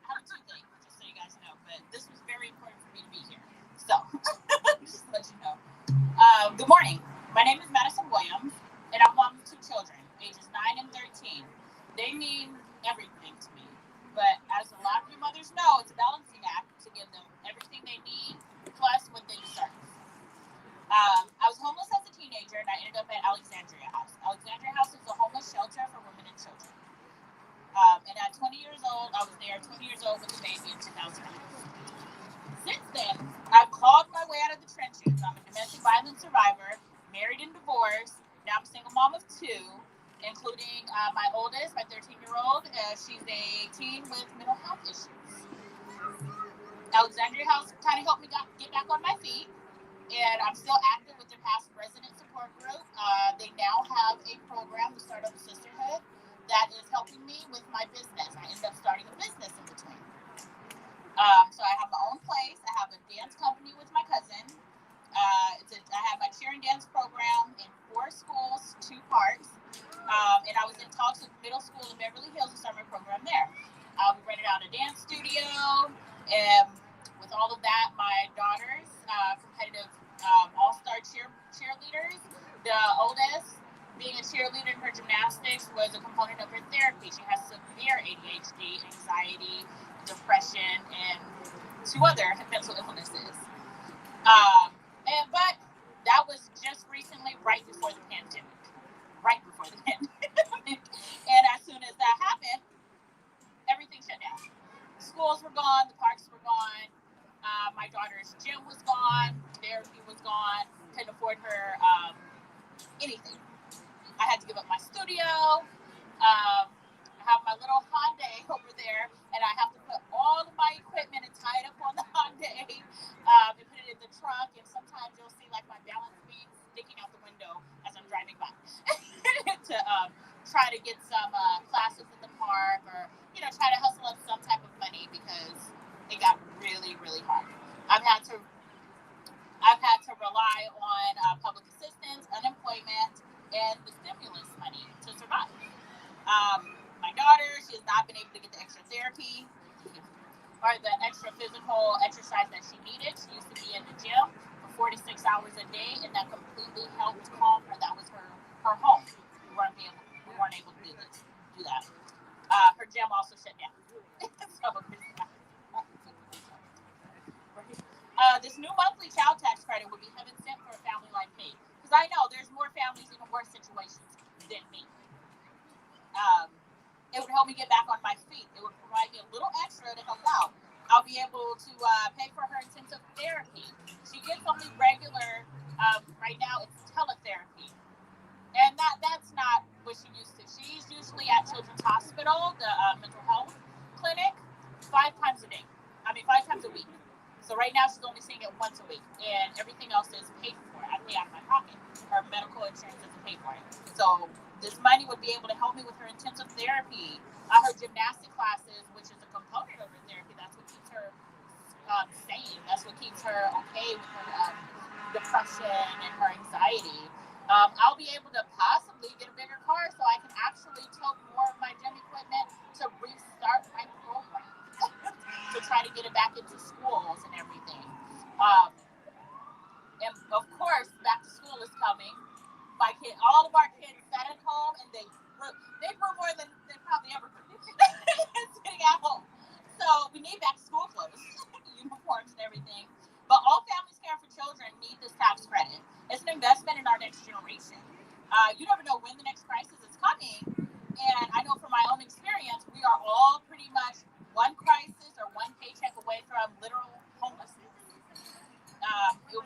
I have a toothache, just so you guys know, but this was very important for me to be here. So, just to let you know. Good morning. My name is Madison Williams, and I'm mom of two children, ages 9 and 13. They mean everything to me. But as a lot of you mothers know, it's a balancing act to give them everything they years old with a baby in 2009. Since then, I've clawed my way out of the trenches. I'm a domestic violence survivor, married and divorced. Now I'm a single mom of 2, including my oldest, my 13-year-old. She's a teen with mental health issues. Alexandria House kind of helped me get back on my feet, and I'm still active with their past resident support group. They now have a program, the Startup Sisterhood, that is helping me with my business. I ended up starting a business in between. So I have my own place. I have a dance company with my cousin. I have my cheer and dance program in 4 schools, 2 parks. And I was in talks with middle school in Beverly Hills to start my program there. We rented out a dance studio. And with all of that, my daughters, competitive all-star cheerleaders, the oldest, being a cheerleader in her gymnastics, was a component of her therapy. She has severe ADHD, anxiety, depression, and 2 other mental illnesses. But that was just recently, right before the pandemic. And as soon as that happened, everything shut down. Schools were gone, the parks were gone, my daughter's gym was gone, therapy was gone, couldn't afford her anything. I had to give up my studio. I have my little Hyundai over there, and I have to put all of my equipment and tie it up on the Hyundai and put it in the trunk. And sometimes you'll see like my balance beam sticking out the window as I'm driving by to try to get some classes in the park, or try to hustle up some type of money, because it got really, really hard. I've had to rely on public assistance, unemployment, and the stimulus money to survive. My daughter, she has not been able to get the extra therapy or the extra physical exercise that she needed. She used to be in the gym for 46 hours a day, and that completely helped calm her. That was her home. We weren't able to do that. Her gym also shut down. This new monthly child tax credit would be heaven sent for a family like me, because I know there's more families in worse situations than me. It would help me get back on my feet. It would provide me a little extra to help out. I'll be able to pay for her intensive therapy. She gets only regular, right now it's teletherapy. And that's not what she used to. She's usually at Children's Hospital, the mental health clinic, 5 times a week. So right now she's only seeing it once a week, and everything else is paid for. I pay out of my pocket. Her medical insurance doesn't pay for it. So this money would be able to help me with her intensive therapy, her gymnastic classes, which is a component of her therapy. That's what keeps her sane. That's what keeps her okay with her depression and her anxiety. I'll be able to possibly get a bigger car so I can actually tote more of my gym equipment to restart my program, to try to get it back into schools and everything. And of course, back to school is coming. All of our kids sat at home, and they grew more than they probably ever grew sitting at home. So we need back to school clothes, uniforms, and everything. But all families caring for children need this tax credit. It's an investment in our next generation. You never know when the next crisis is coming. And I know from my own experience, we are all pretty much one crisis or one paycheck away from literal homelessness.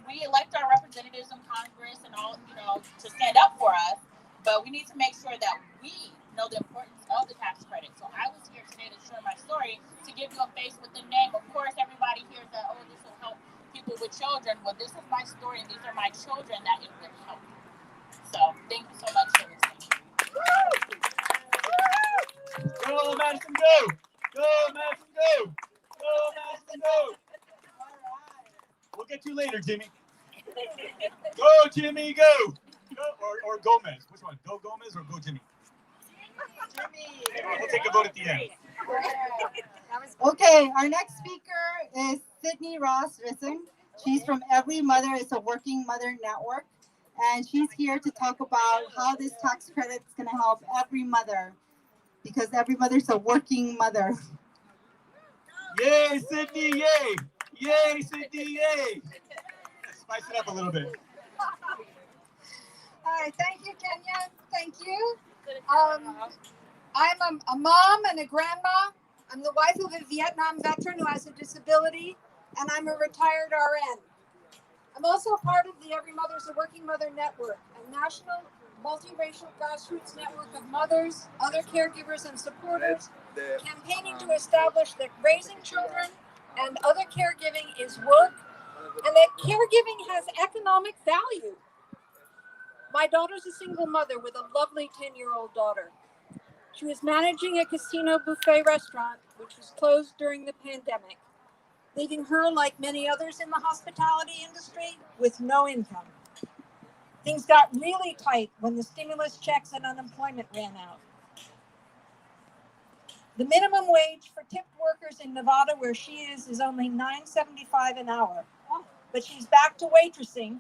We elect our representatives in Congress and all, to stand up for us, but we need to make sure that we know the importance of the tax credit. So I was here today to share my story, to give you a face with the name. Of course, everybody hears that, this will help people with children. Well, this is my story, and these are my children that it will help. So thank you so much for listening. Go, Madison, go! Go, Madison, go! Go, Madison, go! We'll get you later, Jimmy. Go, Jimmy, go! Go or Gomez. Which one? Go Gomez or go Jimmy? Jimmy. We'll take a vote at the end. Okay, our next speaker is Sydney Ross Risen. She's from Every Mother is a Working Mother Network, and she's here to talk about how this tax credit is going to help every mother, because every mother is a working mother. Yay, Sydney, yay! Yay, Sydney, yay! Spice it up a little bit. All right, thank you, Kenya. Thank you. I'm a mom and a grandma I'm the wife of a Vietnam veteran who has a disability, and I'm a retired RN. I'm also a part of the Every Mother's a Working Mother Network, a national multiracial grassroots network of mothers, other caregivers, and supporters campaigning to establish that raising children and other caregiving is work and that caregiving has economic value. My daughter's a single mother with a lovely 10-year-old daughter. She was managing a casino buffet restaurant, which was closed during the pandemic, leaving her, like many others in the hospitality industry, with no income. Things got really tight when the stimulus checks and unemployment ran out. The minimum wage for tipped workers in Nevada, where she is only $9.75 an hour. But she's back to waitressing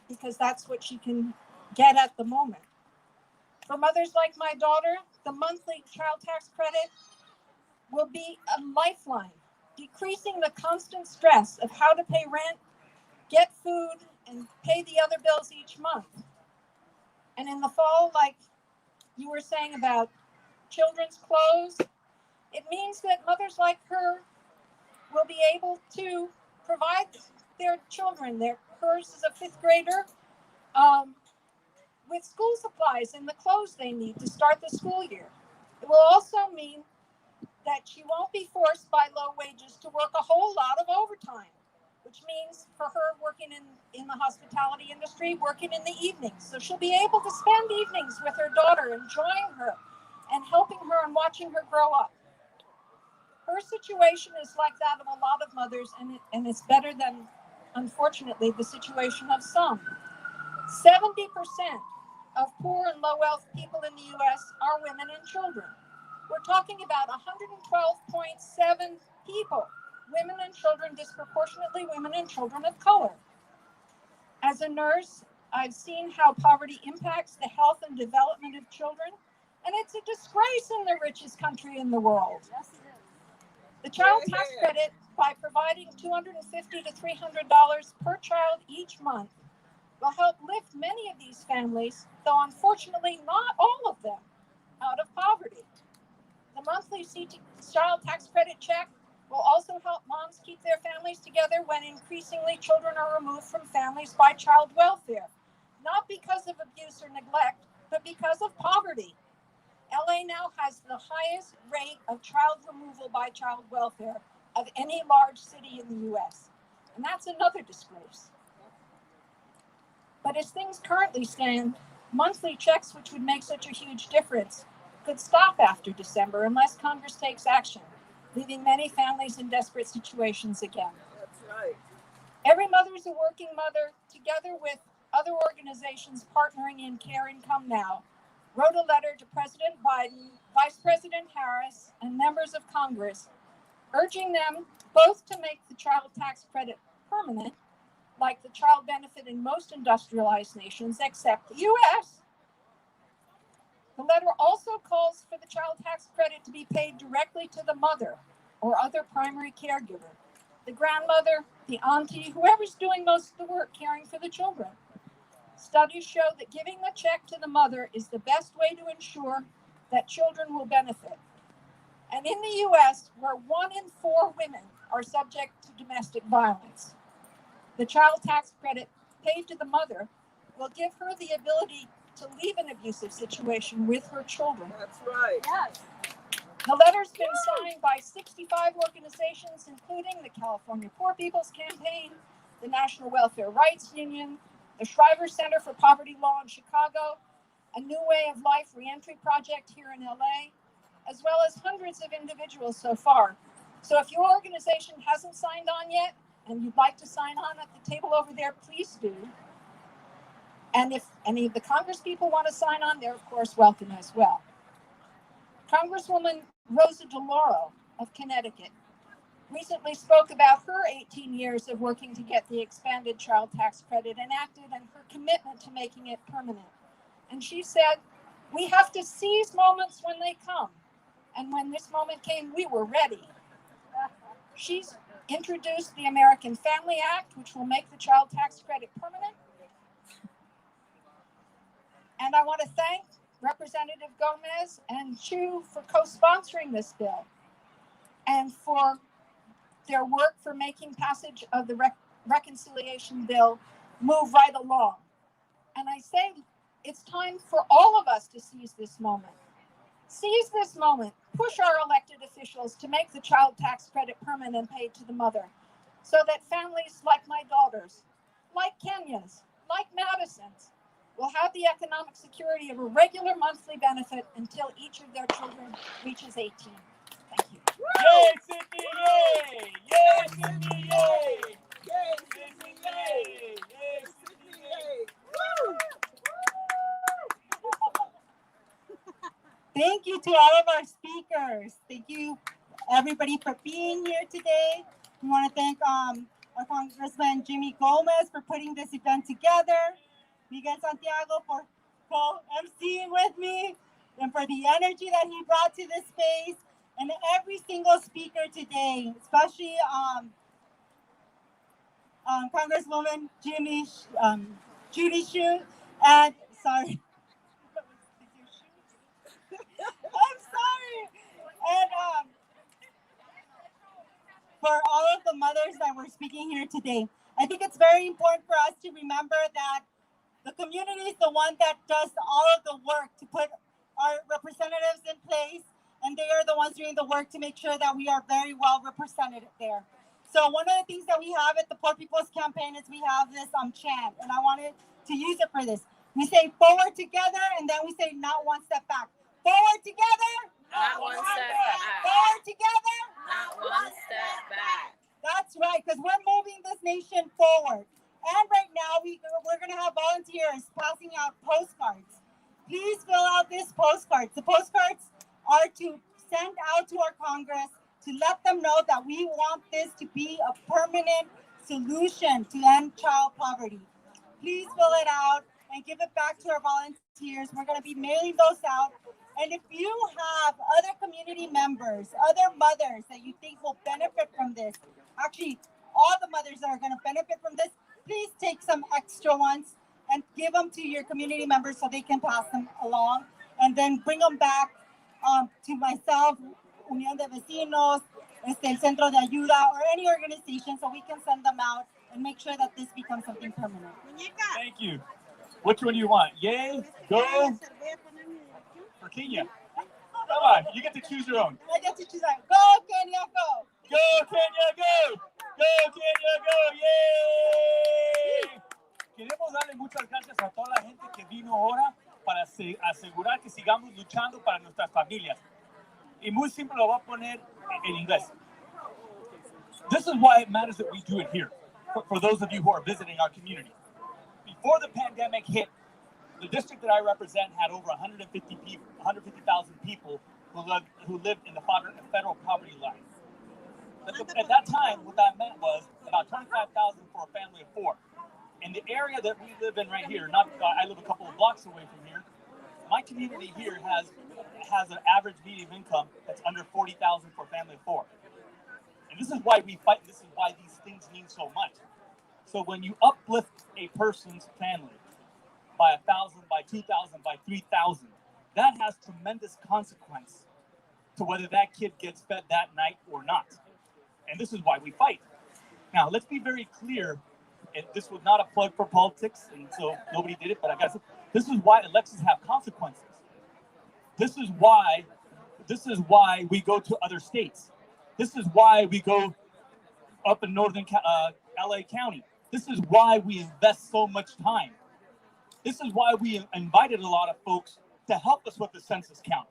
because that's what she can get at the moment. For mothers like my daughter, the monthly child tax credit will be a lifeline, decreasing the constant stress of how to pay rent, get food, and pay the other bills each month. And in the fall, like you were saying about children's clothes, it means that mothers like her will be able to provide their children, hers is a fifth grader, with school supplies and the clothes they need to start the school year. It will also mean that she won't be forced by low wages to work a whole lot of overtime, which means for her working in the hospitality industry, working in the evenings. So she'll be able to spend evenings with her daughter, enjoying her and helping her and watching her grow up. Her situation is like that of a lot of mothers, and it's better than, unfortunately, the situation of some. 70% of poor and low-wealth people in the U.S. are women and children. We're talking about 112.7 people, women and children, disproportionately women and children of color. As a nurse, I've seen how poverty impacts the health and development of children, and it's a disgrace in the richest country in the world. Yes, it is. The child tax credit, by providing $250 to $300 per child each month, will help lift many of these families, though unfortunately not all of them, out of poverty. The monthly child tax credit check will also help moms keep their families together when increasingly children are removed from families by child welfare, not because of abuse or neglect, but because of poverty. LA now has the highest rate of child removal by child welfare of any large city in the US, and that's another disgrace. But as things currently stand, monthly checks, which would make such a huge difference, could stop after December unless Congress takes action, leaving many families in desperate situations again. That's right. Every Mother is a Working Mother, together with other organizations partnering in Care Income Now, wrote a letter to President Biden, Vice President Harris, and members of Congress, urging them both to make the child tax credit permanent, like the child benefit in most industrialized nations except the U.S. The letter also calls for the child tax credit to be paid directly to the mother or other primary caregiver, the grandmother, the auntie, whoever's doing most of the work caring for the children. Studies show that giving the check to the mother is the best way to ensure that children will benefit. And in the U.S., where 1 in 4 women are subject to domestic violence, the child tax credit paid to the mother will give her the ability to leave an abusive situation with her children. That's right. Yes. The letter's been signed by 65 organizations, including the California Poor People's Campaign, the National Welfare Rights Union, the Shriver Center for Poverty Law in Chicago, a New Way of Life Reentry Project here in LA, as well as hundreds of individuals so far. So if your organization hasn't signed on yet, and you'd like to sign on at the table over there, please do. And if any of the Congress people want to sign on, they're of course welcome as well. Congresswoman Rosa DeLauro of Connecticut recently spoke about her 18 years of working to get the expanded child tax credit enacted and her commitment to making it permanent. And she said, we have to seize moments when they come. And when this moment came, we were ready. She's introduced the American Family Act, which will make the child tax credit permanent. And I want to thank Representative Gomez and Chu for co-sponsoring this bill. and for their work for making passage of the reconciliation bill move right along. And I say it's time for all of us to seize this moment. Seize this moment. Push our elected officials to make the child tax credit permanent and paid to the mother, so that families like my daughters, like Kenya's, like Madison's, will have the economic security of a regular monthly benefit until each of their children reaches 18. Thank you. Yay, Sydney, yay! Yay, Sydney, yay! Yay, Sydney, yay! Yay, Sydney, yay! Thank you to all of our speakers. Thank you, everybody, for being here today. We want to thank our Congressman Jimmy Gomez for putting this event together, Miguel Santiago for co-emceeing with me, and for the energy that he brought to this space, and every single speaker today, especially Congresswoman Judy Chu, and sorry. I'm sorry. And for all of the mothers that were speaking here today, I think it's very important for us to remember that the community is the one that does all of the work to put our representatives in place, and they are the ones doing the work to make sure that we are very well represented there. So one of the things that we have at the Poor People's Campaign is we have this chant, and I wanted to use it for this. We say forward together, and then we say not one step back. Forward together, Not one step back. forward together, Not one step back. That's right, because we're moving this nation forward. And right now, we're going to have volunteers passing out postcards. Please fill out this postcards. The postcards are to send out to our Congress to let them know that we want this to be a permanent solution to end child poverty. Please fill it out and give it back to our volunteers. We're going to be mailing those out. And if you have other community members, other mothers that you think will benefit from this, actually, all the mothers that are going to benefit from this, please take some extra ones and give them to your community members so they can pass them along, and then bring them back to myself, Unión de Vecinos, el Centro de Ayuda, or any organization, so we can send them out and make sure that this becomes something permanent. Thank you. Which one do you want? Yay, go, or Kenya? Come on, you get to choose your own. I get to choose that. Go, Kenya, go! Go, Kenya, go! Go, Kenya, go! Yay! Queremos darle muchas gracias a toda la gente que vino ahora para asegurar que sigamos luchando para nuestras familias. Y muy simple, lo voy a poner en inglés. This is why it matters that we do it here, for those of you who are visiting our community. Before the pandemic hit, the district that I represent had over 150,000 people who lived in the federal poverty line. At that time, what that meant was about 25,000 for a family of four. In the area that we live in right here, I live a couple of blocks away from here. My community here has an average median income that's under 40,000 for a family of four. And this is why we fight. This is why these things mean so much. So when you uplift a person's family by 1,000, by 2,000, by 3,000, that has tremendous consequence to whether that kid gets fed that night or not. And this is why we fight. Now, let's be very clear. And this was not a plug for politics, and so nobody did it, but I guess this is why elections have consequences. This is why we go to other states. This is why we go up in northern LA County. This is why we invest so much time. This is why we invited a lot of folks to help us with the census count.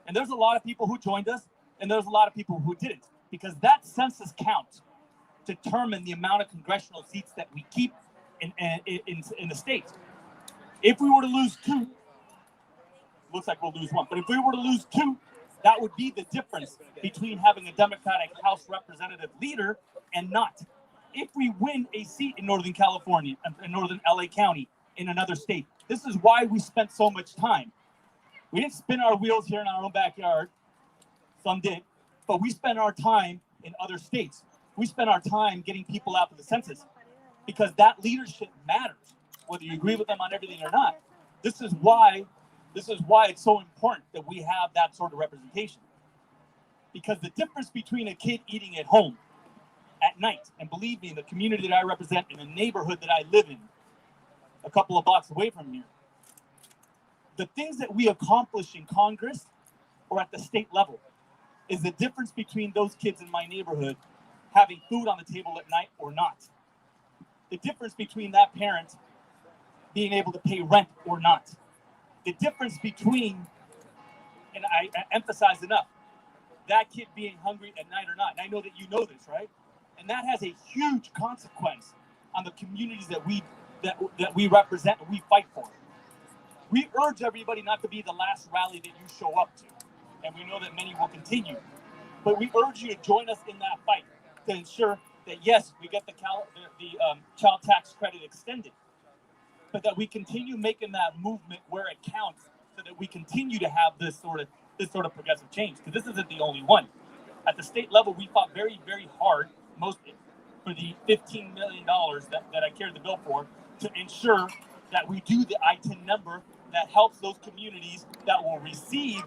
And there's a lot of people who joined us, and there's a lot of people who didn't, because that census count determine the amount of congressional seats that we keep in the state. If we were to lose two, looks like we'll lose one, but if we were to lose two, that would be the difference between having a Democratic House representative leader and not. If we win a seat in Northern California, in Northern LA County, in another state, this is why we spent so much time. We didn't spin our wheels here in our own backyard. Some did, but we spent our time in other states. We spend our time getting people out to the census because that leadership matters, whether you agree with them on everything or not. This is why it's so important that we have that sort of representation. Because the difference between a kid eating at home at night, and believe me, the community that I represent in the neighborhood that I live in, a couple of blocks away from here, the things that we accomplish in Congress or at the state level is the difference between those kids in my neighborhood having food on the table at night or not. The difference between that parent being able to pay rent or not. The difference between, and I emphasize enough, that kid being hungry at night or not. And I know that you know this, right? And that has a huge consequence on the communities that we represent and we fight for. We urge everybody not to be the last rally that you show up to. And we know that many will continue. But we urge you to join us in that fight to ensure that, yes, we get the child tax credit extended, but that we continue making that movement where it counts so that we continue to have this sort of progressive change. Because this isn't the only one. At the state level, we fought very, very hard, mostly, for the $15 million that I carried the bill for, to ensure that we do the I-10 number that helps those communities that will receive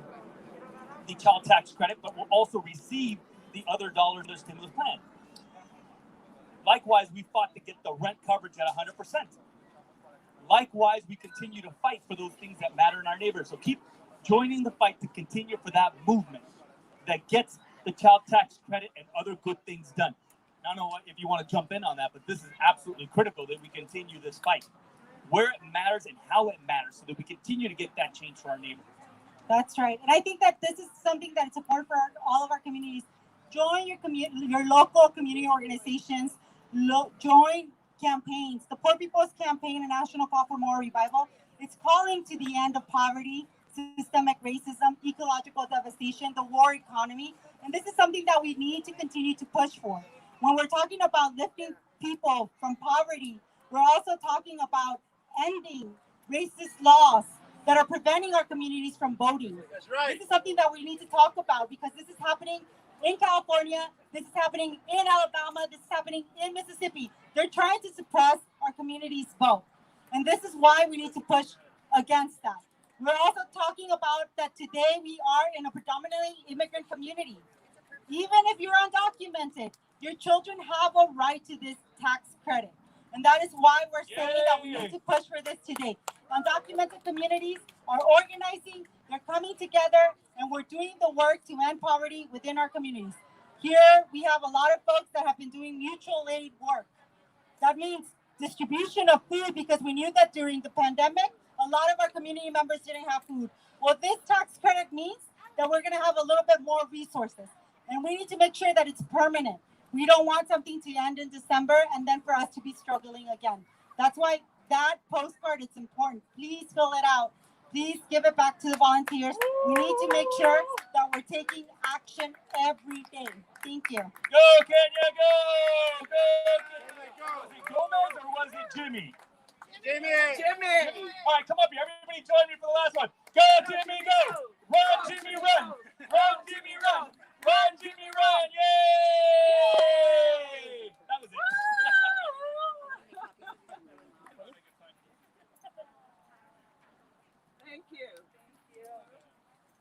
the child tax credit, but will also receive the other dollars in their stimulus plan. Likewise, we fought to get the rent coverage at 100%. Likewise, we continue to fight for those things that matter in our neighborhood. So keep joining the fight to continue for that movement that gets the child tax credit and other good things done. I don't know if you want to jump in on that, but this is absolutely critical that we continue this fight where it matters and how it matters so that we continue to get that change for our neighborhoods. That's right. And I think that this is something that is important for all of our communities. Join your local community organizations. Join campaigns. The Poor People's Campaign, a national call for moral revival, it's calling to the end of poverty, systemic racism, ecological devastation, the war economy. And this is something that we need to continue to push for. When we're talking about lifting people from poverty, we're also talking about ending racist laws that are preventing our communities from voting. That's right. This is something that we need to talk about because this is happening in California, this is happening in Alabama, this is happening in Mississippi. They're trying to suppress our community's vote. And this is why we need to push against that. We're also talking about that today we are in a predominantly immigrant community. Even if you're undocumented, your children have a right to this tax credit. And that is why we're saying that we need to push for this today. Undocumented communities are organizing, they're coming together, and we're doing the work to end poverty within our communities. Here, we have a lot of folks that have been doing mutual aid work. That means distribution of food because we knew that during the pandemic, a lot of our community members didn't have food. Well, this tax credit means that we're gonna have a little bit more resources. And we need to make sure that it's permanent. We don't want something to end in December and then for us to be struggling again. That's why that postcard is important. Please fill it out. Please give it back to the volunteers. We need to make sure that we're taking action every day. Thank you. Go, Kenya, go! Go! Was it Gomez or was it Jimmy? Jimmy. All right, come up here. Everybody join me for the last one. Go, Jimmy, go! Run, Jimmy, run! Run, Jimmy, run! Run, Jimmy, run! Yay! That was it. Thank you.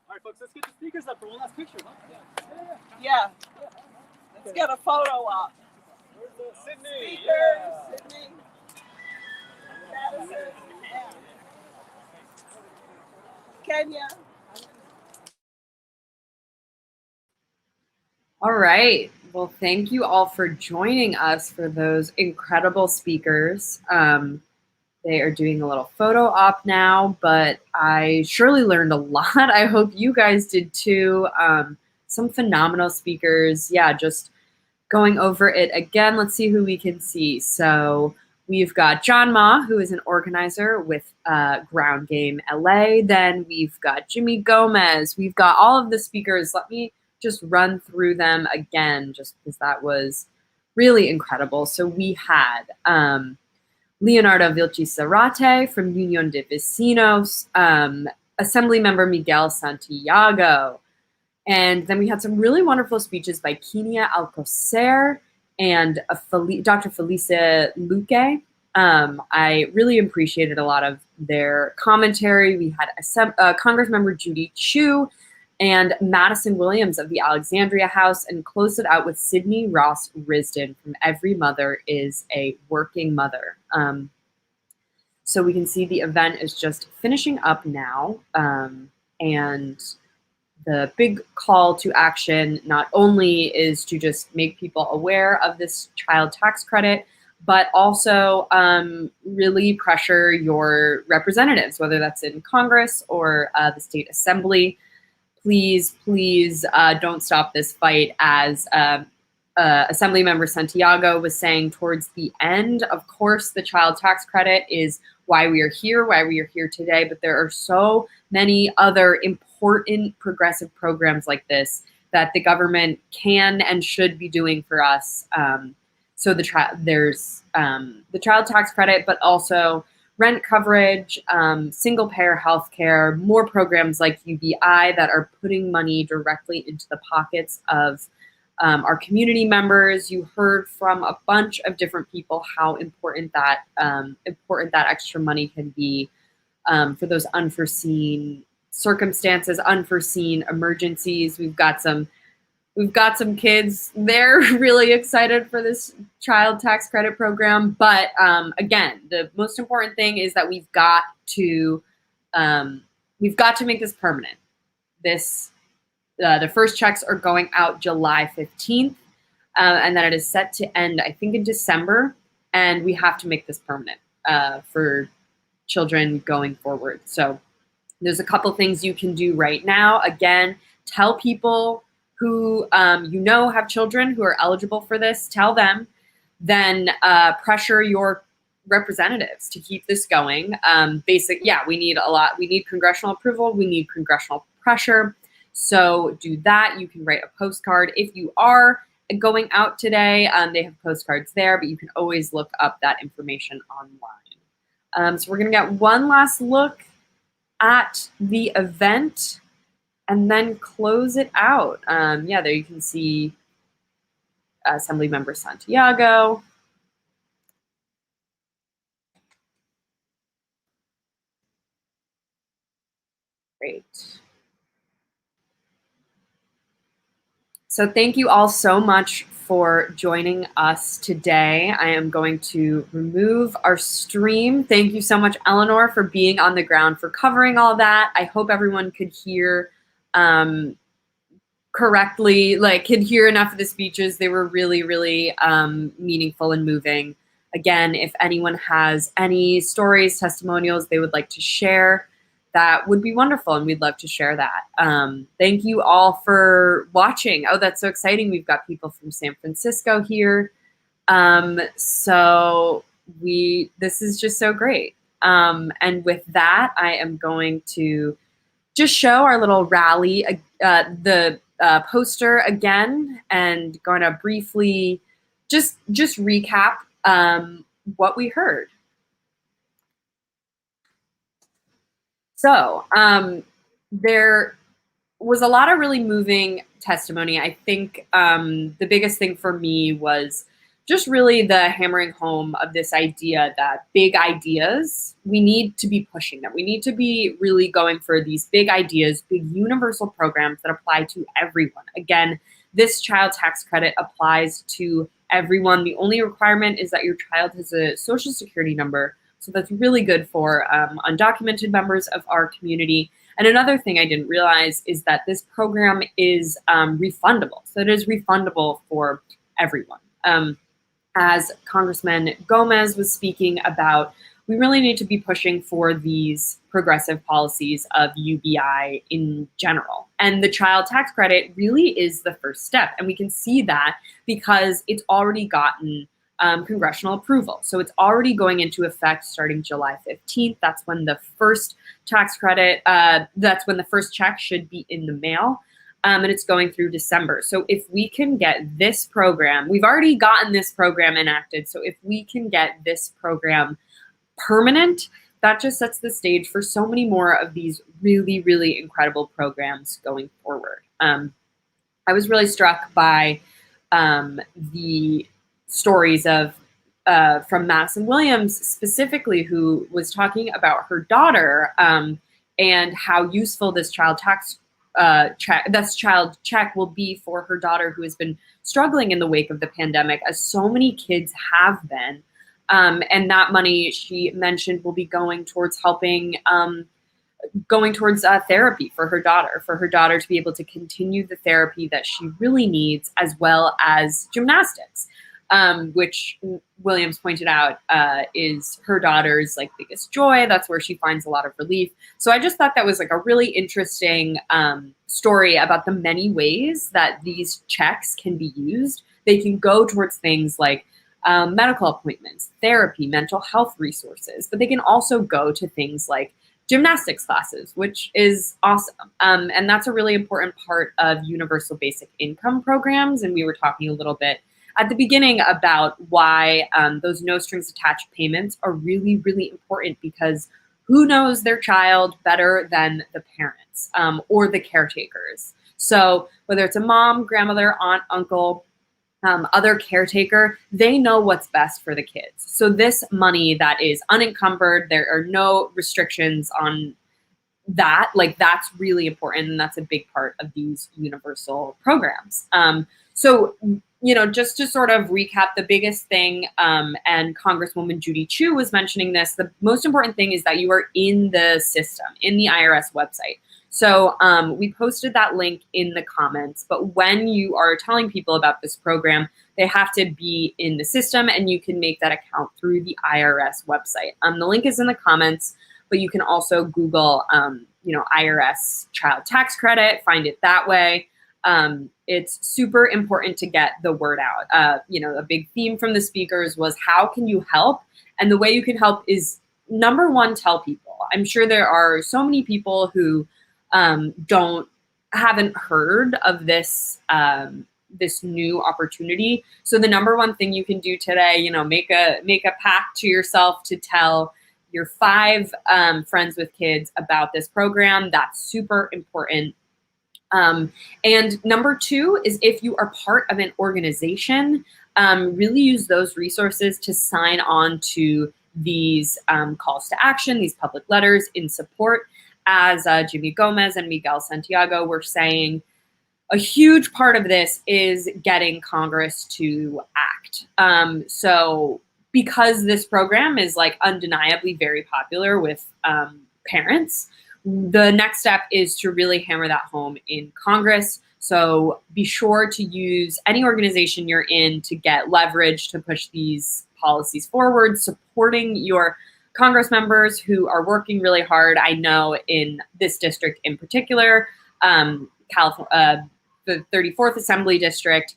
All right, folks, let's get the speakers up for one last picture. Huh? Yeah. Let's get a photo op. Sydney. Speakers, Sydney. Madison. Yeah. Kenya. All right. Well, thank you all for joining us for those incredible speakers. They are doing a little photo op now, but I surely learned a lot. I hope you guys did too. Some phenomenal speakers. Yeah, just going over it again. Let's see who we can see. So we've got John Ma, who is an organizer with Ground Game LA. Then we've got Jimmy Gomez. We've got all of the speakers. Let me just run through them again, just because that was really incredible. So we had Leonardo Vilchi Zarate from Unión de Vecinos, Assemblymember Miguel Santiago, and then we had some really wonderful speeches by Kenia Alcocer and Dr. Felicia Lucas. I really appreciated a lot of their commentary. We had Congress member Judy Chu and Madison Williams of the Alexandria House, and closed it out with Sydney Ross Risden from Every Mother is a Working Mother. So we can see the event is just finishing up now, and the big call to action not only is to just make people aware of this child tax credit, but also really pressure your representatives, whether that's in Congress or the state assembly. Please, please don't stop this fight. As Assemblymember Santiago was saying towards the end, of course, the child tax credit is why we are here today, but there are so many other important progressive programs like this that the government can and should be doing for us. So there's the child tax credit, but also rent coverage, single payer health care, more programs like UBI that are putting money directly into the pockets of our community members. You heard from a bunch of different people how important that extra money can be for those unforeseen circumstances, unforeseen emergencies. We've got some kids, they're really excited for this child tax credit program. But again, the most important thing is that we've got to make this permanent. The first checks are going out July 15th, and then it is set to end, I think, in December. And we have to make this permanent for children going forward. So there's a couple things you can do right now. Again, tell people who have children who are eligible for this, tell them, then pressure your representatives to keep this going. We need congressional approval, we need congressional pressure. So do that. You can write a postcard. If you are going out today, they have postcards there, but you can always look up that information online. So we're gonna get one last look at the event and then close it out. There you can see Assemblymember Santiago. Great. So thank you all so much for joining us today. I am going to remove our stream. Thank you so much, Eleanor, for being on the ground, for covering all that. I hope everyone could hear correctly, could hear enough of the speeches. They were really, really meaningful and moving. Again, if anyone has any stories, testimonials they would like to share, that would be wonderful, and we'd love to share that. Thank you all for watching. Oh, that's so exciting. We've got people from San Francisco here. This is just so great. And with that, I am going to just show our little rally, the poster again, and going to briefly just recap what we heard. So there was a lot of really moving testimony. I think the biggest thing for me was just really the hammering home of this idea that big ideas, we need to be pushing them. We need to be really going for these big ideas, big universal programs that apply to everyone. Again, this child tax credit applies to everyone. The only requirement is that your child has a Social Security number. So that's really good for undocumented members of our community. And another thing I didn't realize is that this program is refundable. So it is refundable for everyone. As Congressman Gomez was speaking about, we really need to be pushing for these progressive policies of UBI in general. And the child tax credit really is the first step. And we can see that because it's already gotten congressional approval. So it's already going into effect starting July 15th. That's when the first tax credit, that's when the first check should be in the mail. And it's going through December. So if we can get this program, we've already gotten this program enacted. So if we can get this program permanent, that just sets the stage for so many more of these really, really incredible programs going forward. I was really struck by the stories of from Madison Williams specifically, who was talking about her daughter and how useful this child tax child check will be for her daughter, who has been struggling in the wake of the pandemic, as so many kids have been. And that money, she mentioned, will be going towards helping, therapy for her daughter to be able to continue the therapy that she really needs, as well as gymnastics, which Williams pointed out is her daughter's like biggest joy. That's where she finds a lot of relief. So I just thought that was like a really interesting story about the many ways that these checks can be used. They can go towards things like medical appointments, therapy, mental health resources, but they can also go to things like gymnastics classes, which is awesome. And that's a really important part of universal basic income programs. And we were talking a little bit at the beginning about why those no strings attached payments are really, really important, because who knows their child better than the parents or the caretakers? So whether it's a mom, grandmother, aunt, uncle, other caretaker, they know what's best for the kids. So this money that is unencumbered, there are no restrictions on that, like that's really important. And that's a big part of these universal programs. So, you know, just to sort of recap the biggest thing, and Congresswoman Judy Chu was mentioning this, the most important thing is that you are in the system, in the IRS website. So we posted that link in the comments, but when you are telling people about this program, they have to be in the system, and you can make that account through the IRS website. The link is in the comments, but you can also Google, IRS child tax credit, find it that way. It's super important to get the word out. A big theme from the speakers was, how can you help? And the way you can help is, number one, tell people. I'm sure there are so many people who haven't heard of this this new opportunity. So the number one thing you can do today, make a pact to yourself to tell your 5 friends with kids about this program. That's super important. And number 2 is, if you are part of an organization, really use those resources to sign on to these calls to action, these public letters in support. As Jimmy Gomez and Miguel Santiago were saying, a huge part of this is getting Congress to act. So because this program is like undeniably very popular with parents, the next step is to really hammer that home in Congress. So be sure to use any organization you're in to get leverage to push these policies forward, supporting your Congress members who are working really hard. I know in this district in particular, California, the 34th Assembly District,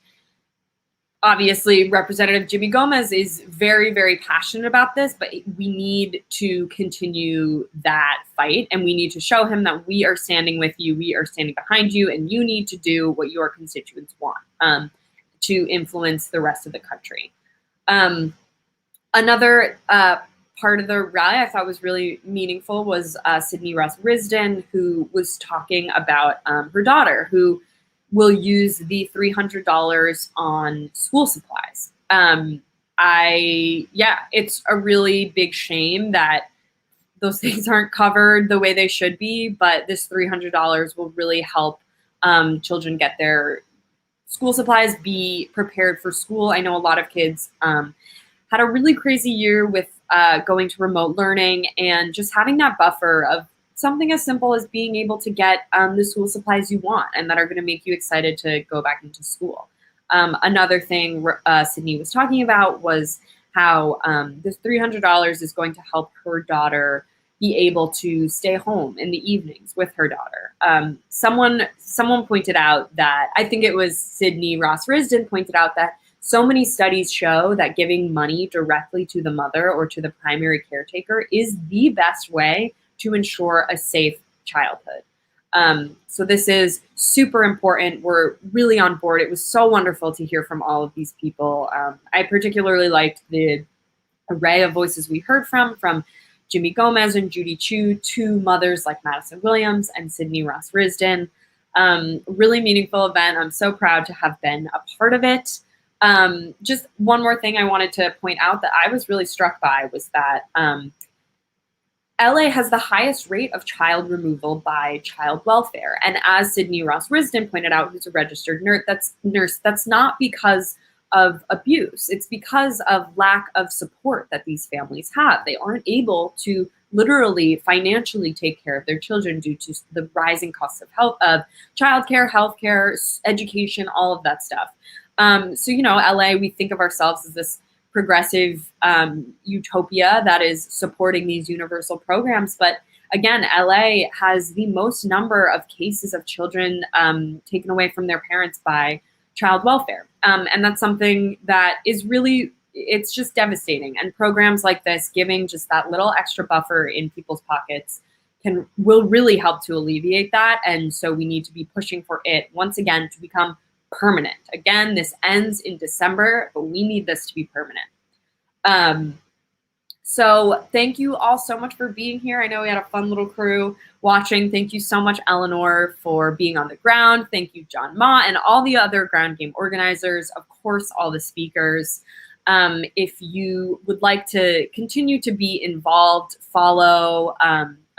obviously Representative Jimmy Gomez is very, very passionate about this, but we need to continue that fight, and we need to show him that we are standing with you, we are standing behind you, and you need to do what your constituents want to influence the rest of the country. Another part of the rally I thought was really meaningful was Sydney Ross Risden, who was talking about her daughter, who will use the $300 on school supplies. It's a really big shame that those things aren't covered the way they should be, but this $300 will really help children get their school supplies, be prepared for school. I know a lot of kids had a really crazy year with going to remote learning, and just having that buffer of something as simple as being able to get the school supplies you want and that are going to make you excited to go back into school. Another thing Sydney was talking about was how this $300 is going to help her daughter be able to stay home in the evenings with her daughter. Someone pointed out that, I think it was Sydney Ross Risden pointed out that so many studies show that giving money directly to the mother or to the primary caretaker is the best way to ensure a safe childhood. So this is super important. We're really on board. It was so wonderful to hear from all of these people. I particularly liked the array of voices we heard from Jimmy Gomez and Judy Chu, 2 mothers like Madison Williams and Sydney Ross Risden. Really meaningful event. I'm so proud to have been a part of it. Just one more thing I wanted to point out that I was really struck by was that LA has the highest rate of child removal by child welfare. And as Sydney Ross Risden pointed out, who's a registered nurse, that's not because of abuse. It's because of lack of support that these families have. They aren't able to literally financially take care of their children due to the rising costs of childcare, healthcare, education, all of that stuff. So, LA, we think of ourselves as this progressive utopia that is supporting these universal programs. But again, LA has the most number of cases of children taken away from their parents by child welfare. And that's something that is really, it's just devastating. And programs like this, giving just that little extra buffer in people's pockets will really help to alleviate that. And so we need to be pushing for it once again to become permanent. Again, this ends in December, but we need this to be permanent. So thank you all so much for being here. I know we had a fun little crew watching. Thank you so much, Eleanor, for being on the ground. Thank you, John Ma, and all the other ground game organizers. Of course, all the speakers. If you would like to continue to be involved, follow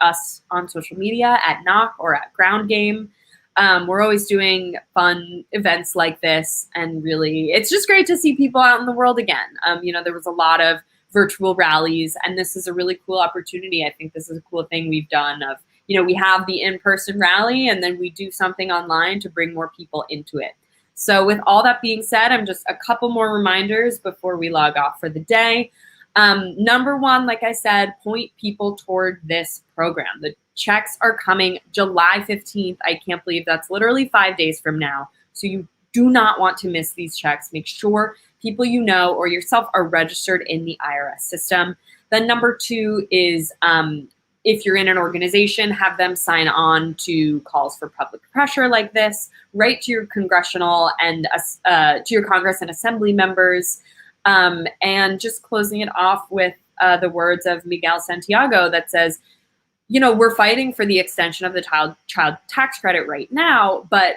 us on social media at Knock or at Ground Game. We're always doing fun events like this, and really, it's just great to see people out in the world again. There was a lot of virtual rallies, and this is a really cool opportunity. I think this is a cool thing we've done of, we have the in-person rally, and then we do something online to bring more people into it. So with all that being said, I'm just a couple more reminders before we log off for the day. Number one, like I said, point people toward this program. The checks are coming July 15th. I can't believe that's literally 5 days from now. So you do not want to miss these checks. Make sure people you know or yourself are registered in the IRS system. Then number two is if you're in an organization, have them sign on to calls for public pressure like this. Write to your congressional and to your Congress and Assembly members. And just closing it off with the words of Miguel Santiago that says, we're fighting for the extension of the child tax credit right now, but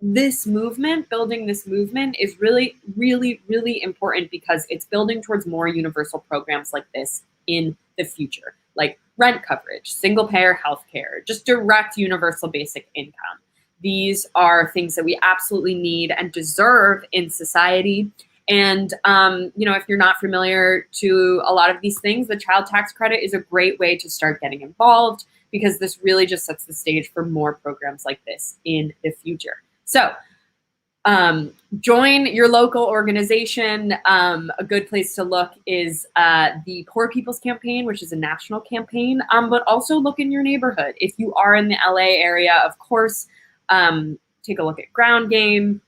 this movement, building this movement is really, really, really important because it's building towards more universal programs like this in the future, like rent coverage, single payer healthcare, just direct universal basic income. These are things that we absolutely need and deserve in society. And, if you're not familiar to a lot of these things, the child tax credit is a great way to start getting involved because this really just sets the stage for more programs like this in the future. So join your local organization. A good place to look is the Poor People's Campaign, which is a national campaign, but also look in your neighborhood. If you are in the LA area, of course, take a look at Ground Game,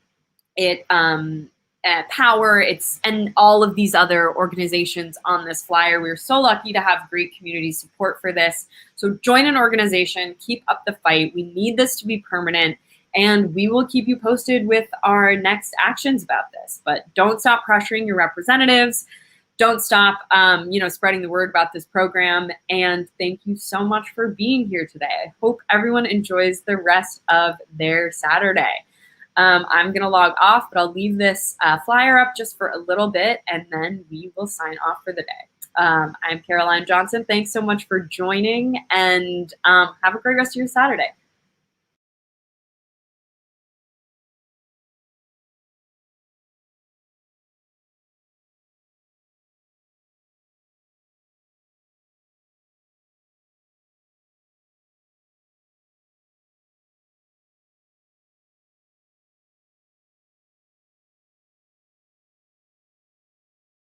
Power, and all of these other organizations on this flyer. We're so lucky to have great community support for this. So join an organization, keep up the fight. We need this to be permanent, and we will keep you posted with our next actions about this. But don't stop pressuring your representatives. Don't stop, spreading the word about this program. And thank you so much for being here today. I hope everyone enjoys the rest of their Saturday. I'm going to log off, but I'll leave this flyer up just for a little bit, and then we will sign off for the day. I'm Caroline Johnson. Thanks so much for joining, and have a great rest of your Saturday.